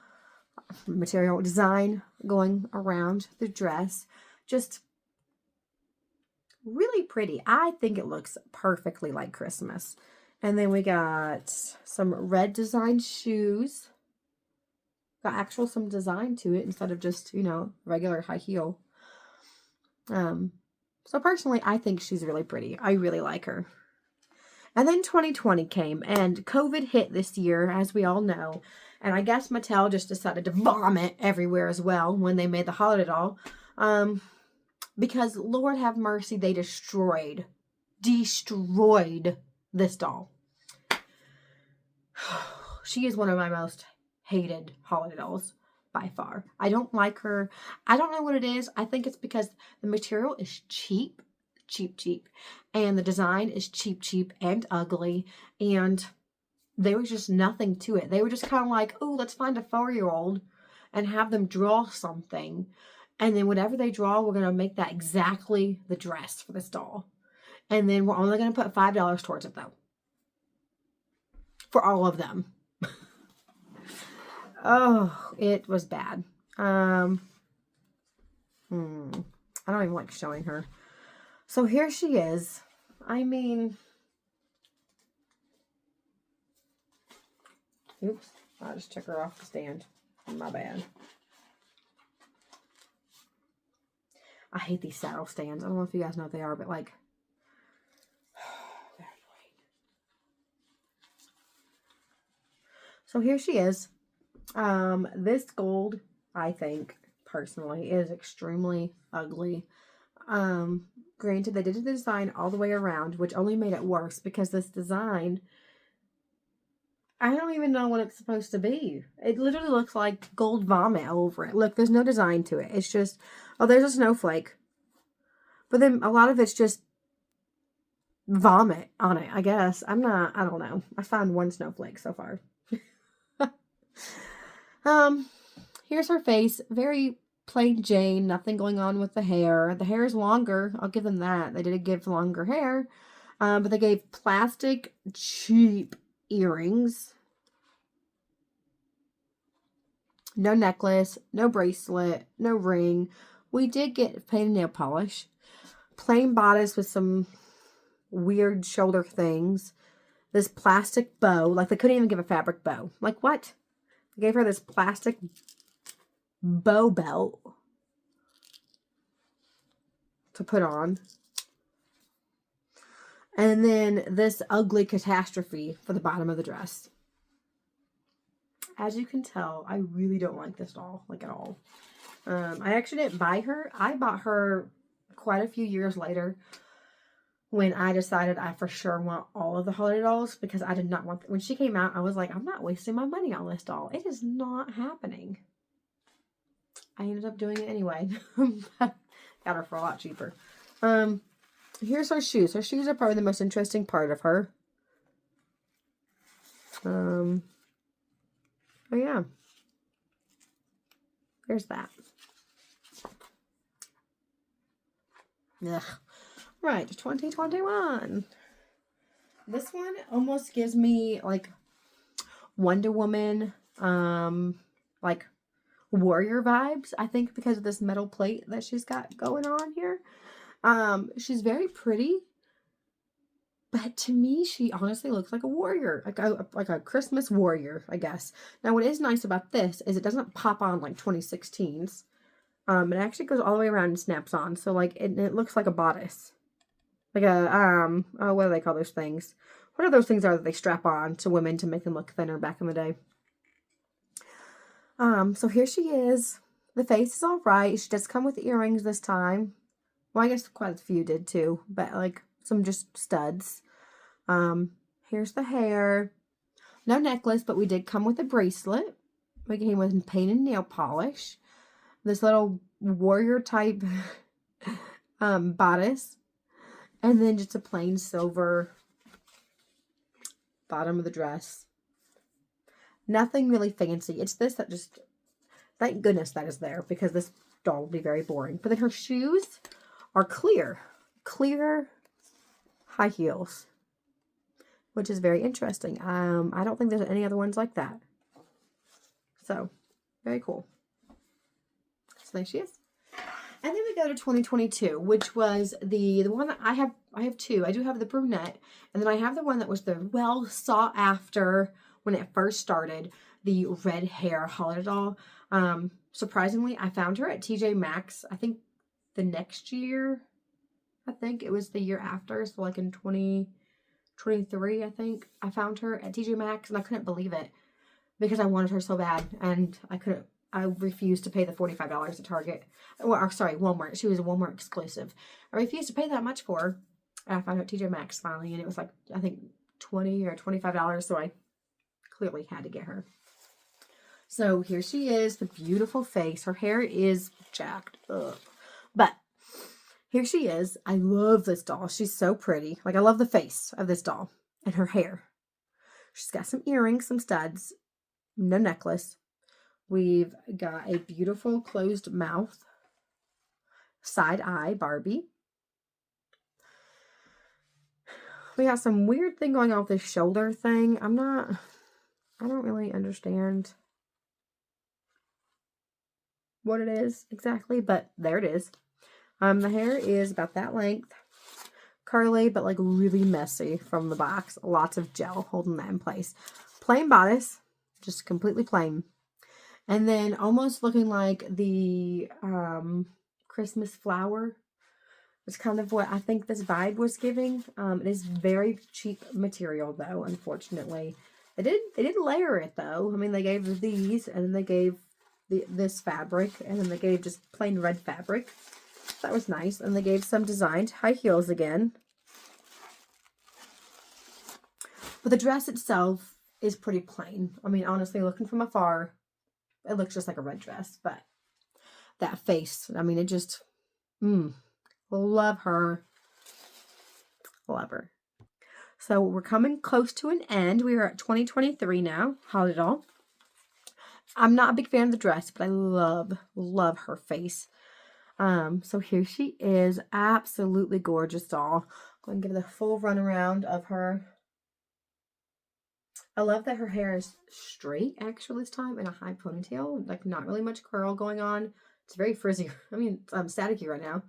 design going around the dress. Just really pretty. I think it looks perfectly like Christmas. And then we got some red design shoes. Got some design to it instead of just, you know, regular high heel. So personally, I think she's really pretty. I really like her. And then 2020 came, and COVID hit this year, as we all know. And I guess Mattel just decided to vomit everywhere as well when they made the holiday doll. Because, Lord have mercy, they destroyed this doll. She is one of my most hated holiday dolls by far. I don't like her. I don't know what it is. I think it's because the material is cheap. And the design is cheap and ugly. And there was just nothing to it. They were just kind of like, oh, let's find a 4-year-old and have them draw something. And then whatever they draw, we're going to make that exactly the dress for this doll. And then we're only going to put $5 towards it, though. For all of them. Oh, it was bad. I don't even like showing her. So here she is. I mean, oops, I just took her off the stand. My bad. I hate these saddle stands. I don't know if you guys know what they are, but like, so here she is. This gold, I think, personally, is extremely ugly. Granted, they did the design all the way around, which only made it worse because this design, I don't even know what it's supposed to be. It literally looks like gold vomit over it. Look, there's no design to it. It's just, oh, there's a snowflake. But then a lot of it's just vomit on it, I guess. I don't know. I found one snowflake so far. Here's her face. Very plain Jane, nothing going on with the hair. The hair is longer. I'll give them that. They did give longer hair. But they gave plastic, cheap earrings. No necklace, no bracelet, no ring. We did get painted nail polish. Plain bodice with some weird shoulder things. This plastic bow. Like, they couldn't even give a fabric bow. Like, what? They gave her this plastic bow belt to put on. And then this ugly catastrophe for the bottom of the dress. As you can tell, I really don't like this doll, like, at all. I actually didn't buy her. I bought her quite a few years later when I decided I for sure want all of the holiday dolls because I did not want... When she came out, I was like, I'm not wasting my money on this doll. It is not happening. I ended up doing it anyway. Got her for a lot cheaper. Here's her shoes. Her shoes are probably the most interesting part of her. Oh yeah, there's that. Ugh. Right, 2021. This one almost gives me like Wonder Woman, like warrior vibes, I think, because of this metal plate that she's got going on here. She's very pretty, but to me, she honestly looks like a warrior, like a Christmas warrior, I guess. Now, what is nice about this is it doesn't pop on like 2016's. It actually goes all the way around and snaps on, so like it looks like a bodice, like a oh, what do they call those things? What are those things that they strap on to women to make them look thinner back in the day? So here she is. The face is all right. She does come with earrings this time. Well, I guess quite a few did too, but like some just studs. Here's the hair. No necklace, but we did come with a bracelet. We came with painted nail polish. This little warrior type bodice. And then just a plain silver bottom of the dress. Nothing really fancy. It's this that just, thank goodness that is there, because this doll will be very boring. But then her shoes are clear high heels, which is very interesting. I don't think there's any other ones like that. So, very cool. So there she is. And then we go to 2022, which was the one that I have two. I do have the brunette, and then I have the one that was the well sought after when it first started, the red hair holiday doll. Surprisingly, I found her at TJ Maxx, I think the next year. I think it was the year after, so like in 2023, I think. I found her at TJ Maxx, and I couldn't believe it because I wanted her so bad, and I refused to pay the $45 at Target. Or sorry, Walmart. She was a Walmart exclusive. I refused to pay that much for her. And I found her at TJ Maxx finally, and it was like, I think $20 or $25, so I clearly had to get her. So here she is, the beautiful face. Her hair is jacked up. But here she is. I love this doll. She's so pretty. Like, I love the face of this doll and her hair. She's got some earrings, some studs, no necklace. We've got a beautiful closed mouth, side eye Barbie. We got some weird thing going on with this shoulder thing. I don't really understand what it is exactly, but there it is. The hair is about that length, curly, but like really messy from the box. Lots of gel holding that in place. Plain bodice, just completely plain. And then almost looking like the Christmas flower. It's kind of what I think this vibe was giving. It is very cheap material though, unfortunately. They did layer it though. I mean, they gave these, and then they gave this fabric, and then they gave just plain red fabric. That was nice. And they gave some designed high heels again. But the dress itself is pretty plain. I mean, honestly, looking from afar, it looks just like a red dress, but that face, I mean, it just, love her. Love her. So we're coming close to an end. We are at 2023 now, holiday doll. I'm not a big fan of the dress, but I love her face. So here she is, absolutely gorgeous doll. Go and give the full run around of her. I love that her hair is straight, actually, this time, in a high ponytail. Like, not really much curl going on. It's very frizzy. I mean, I'm staticky right now.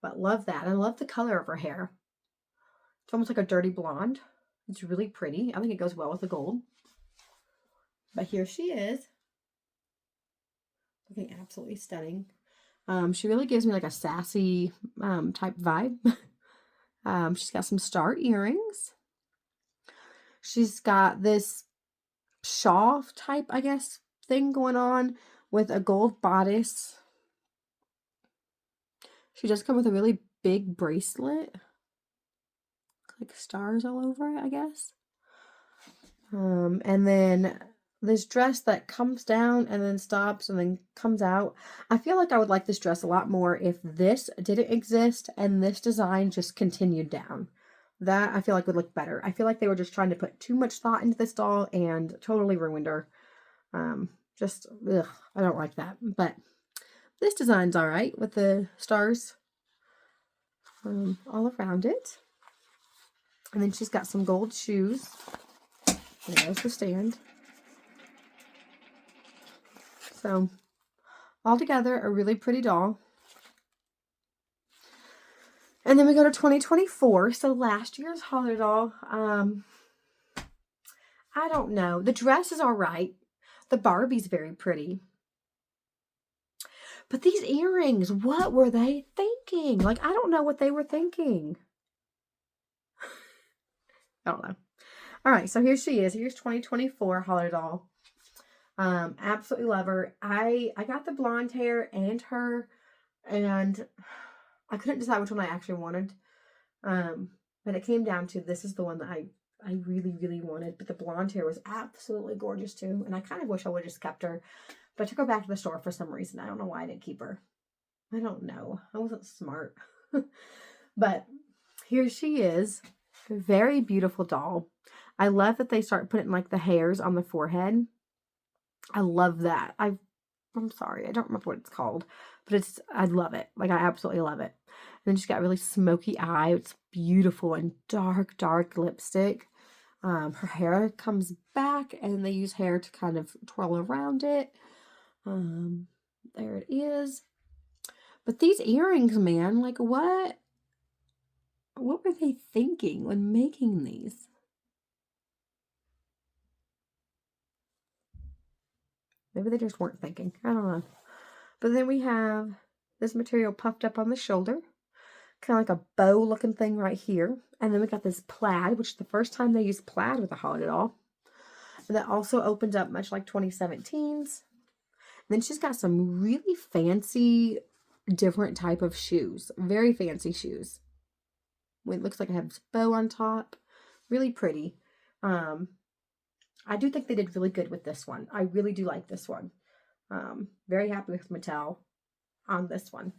But love that. And I love the color of her hair. It's almost like a dirty blonde. It's really pretty. I think it goes well with the gold. But here she is. Looking absolutely stunning. She really gives me like a sassy type vibe. She's got some star earrings. She's got this shawl type, I guess, thing going on with a gold bodice. She does come with a really big bracelet. Like stars all over it, I guess. And then this dress that comes down and then stops and then comes out. I feel like I would like this dress a lot more if this didn't exist and this design just continued down. That I feel like would look better. I feel like they were just trying to put too much thought into this doll and totally ruined her. Just, ugh, I don't like that. But this design's all right with the stars all around it. And then she's got some gold shoes. There's the stand. So, altogether, a really pretty doll. And then we go to 2024. So, last year's holiday doll, I don't know. The dress is all right. The Barbie's very pretty. But these earrings, what were they thinking? Like, I don't know what they were thinking. I don't know. All right, so here she is. Here's 2024 holiday doll. Absolutely love her. I got the blonde hair and her, and I couldn't decide which one I actually wanted. But it came down to this is the one that I really, really wanted. But the blonde hair was absolutely gorgeous too. And I kind of wish I would have just kept her. But I took her back to the store for some reason. I don't know why I didn't keep her. I don't know. I wasn't smart. But here she is. A very beautiful doll. I love that they start putting like the hairs on the forehead. I love that. I'm sorry, I don't remember what it's called, but I love it. Like, I absolutely love it. And then she's got really smoky eye. It's beautiful and dark, dark lipstick. Her hair comes back and they use hair to kind of twirl around it. There it is. But these earrings, man, like what were they thinking when making these? Maybe they just weren't thinking. I don't know. But then we have this material puffed up on the shoulder. Kind of like a bow looking thing right here. And then we got this plaid, which is the first time they used plaid with a holiday doll. And that also opened up much like 2017's. And then she's got some really fancy, different type of shoes. Very fancy shoes. It looks like it has a bow on top. Really pretty. I do think they did really good with this one. I really do like this one. Very happy with Mattel on this one.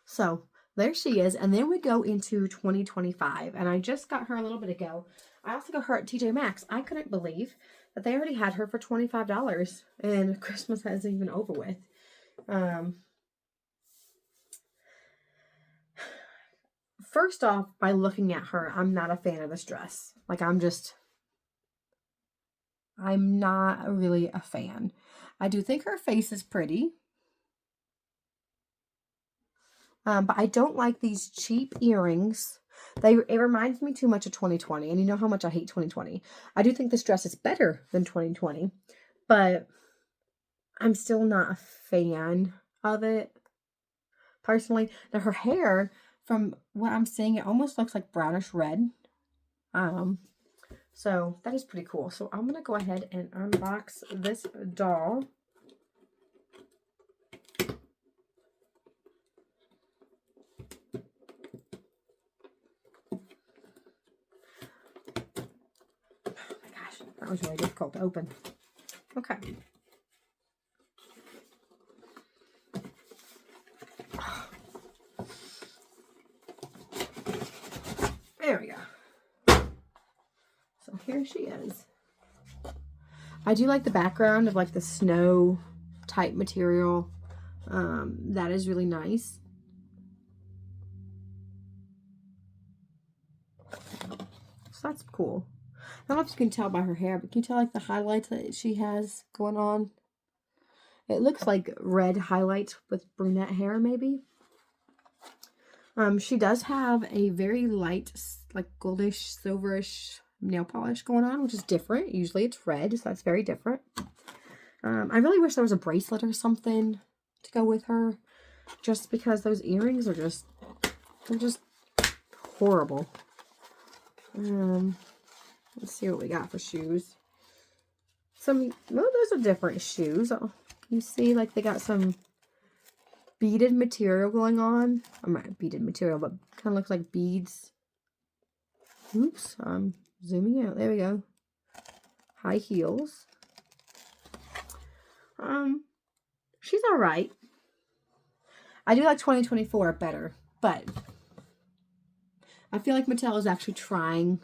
So there she is. And then we go into 2025. And I just got her a little bit ago. I also got her at TJ Maxx. I couldn't believe that they already had her for $25. And Christmas hasn't even over with. First off, by looking at her, I'm not a fan of this dress. Like, I'm not really a fan. I do think her face is pretty. But I don't like these cheap earrings. It reminds me too much of 2020. And you know how much I hate 2020. I do think this dress is better than 2020. But I'm still not a fan of it. Personally. Now her hair, from what I'm seeing, it almost looks like brownish red. So that is pretty cool. So I'm going to go ahead and unbox this doll. Oh my gosh, that was really difficult to open. Okay. There we go. So here she is. I do like the background of like the snow type material. That is really nice. So that's cool. I don't know if you can tell by her hair, but can you tell like the highlights that she has going on? It looks like red highlights with brunette hair maybe. She does have a very light, like goldish, silverish nail polish going on, which is different. Usually it's red, so that's very different. I really wish there was a bracelet or something to go with her, just because those earrings are just horrible. Let's see what we got for shoes. Those are different shoes. You see, like they got some beaded material going on. I'm not beaded material, but kind of looks like beads. Oops, I'm zooming out. There we go. High heels. She's all right. I do like 2024 better, but I feel like Mattel is actually trying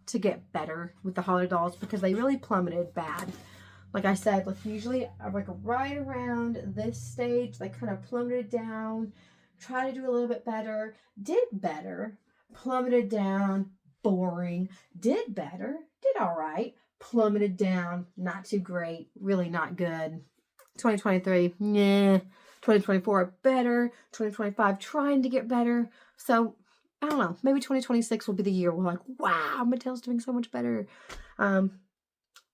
to get better with the holiday dolls because they really plummeted bad. Like I said, like usually like right around this stage, they kind of plummeted down, try to do a little bit better, did better, plummeted down, boring, did better, did all right, plummeted down, not too great, really not good. 2023, yeah. 2024, better. 2025, trying to get better. So, I don't know. Maybe 2026 will be the year we're like, wow, Mattel's doing so much better.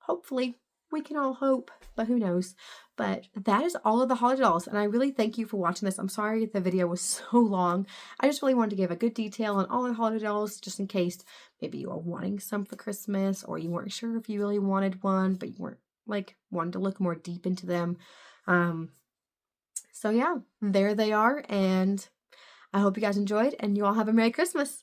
Hopefully, we can all hope, but who knows. But that is all of the holiday dolls, and I really thank you for watching this. I'm sorry the video was so long. I just really wanted to give a good detail on all the holiday dolls, just in case maybe you were wanting some for Christmas, or you weren't sure if you really wanted one, but you weren't like wanted to look more deep into them. So yeah, there they are, and I hope you guys enjoyed, and you all have a Merry Christmas.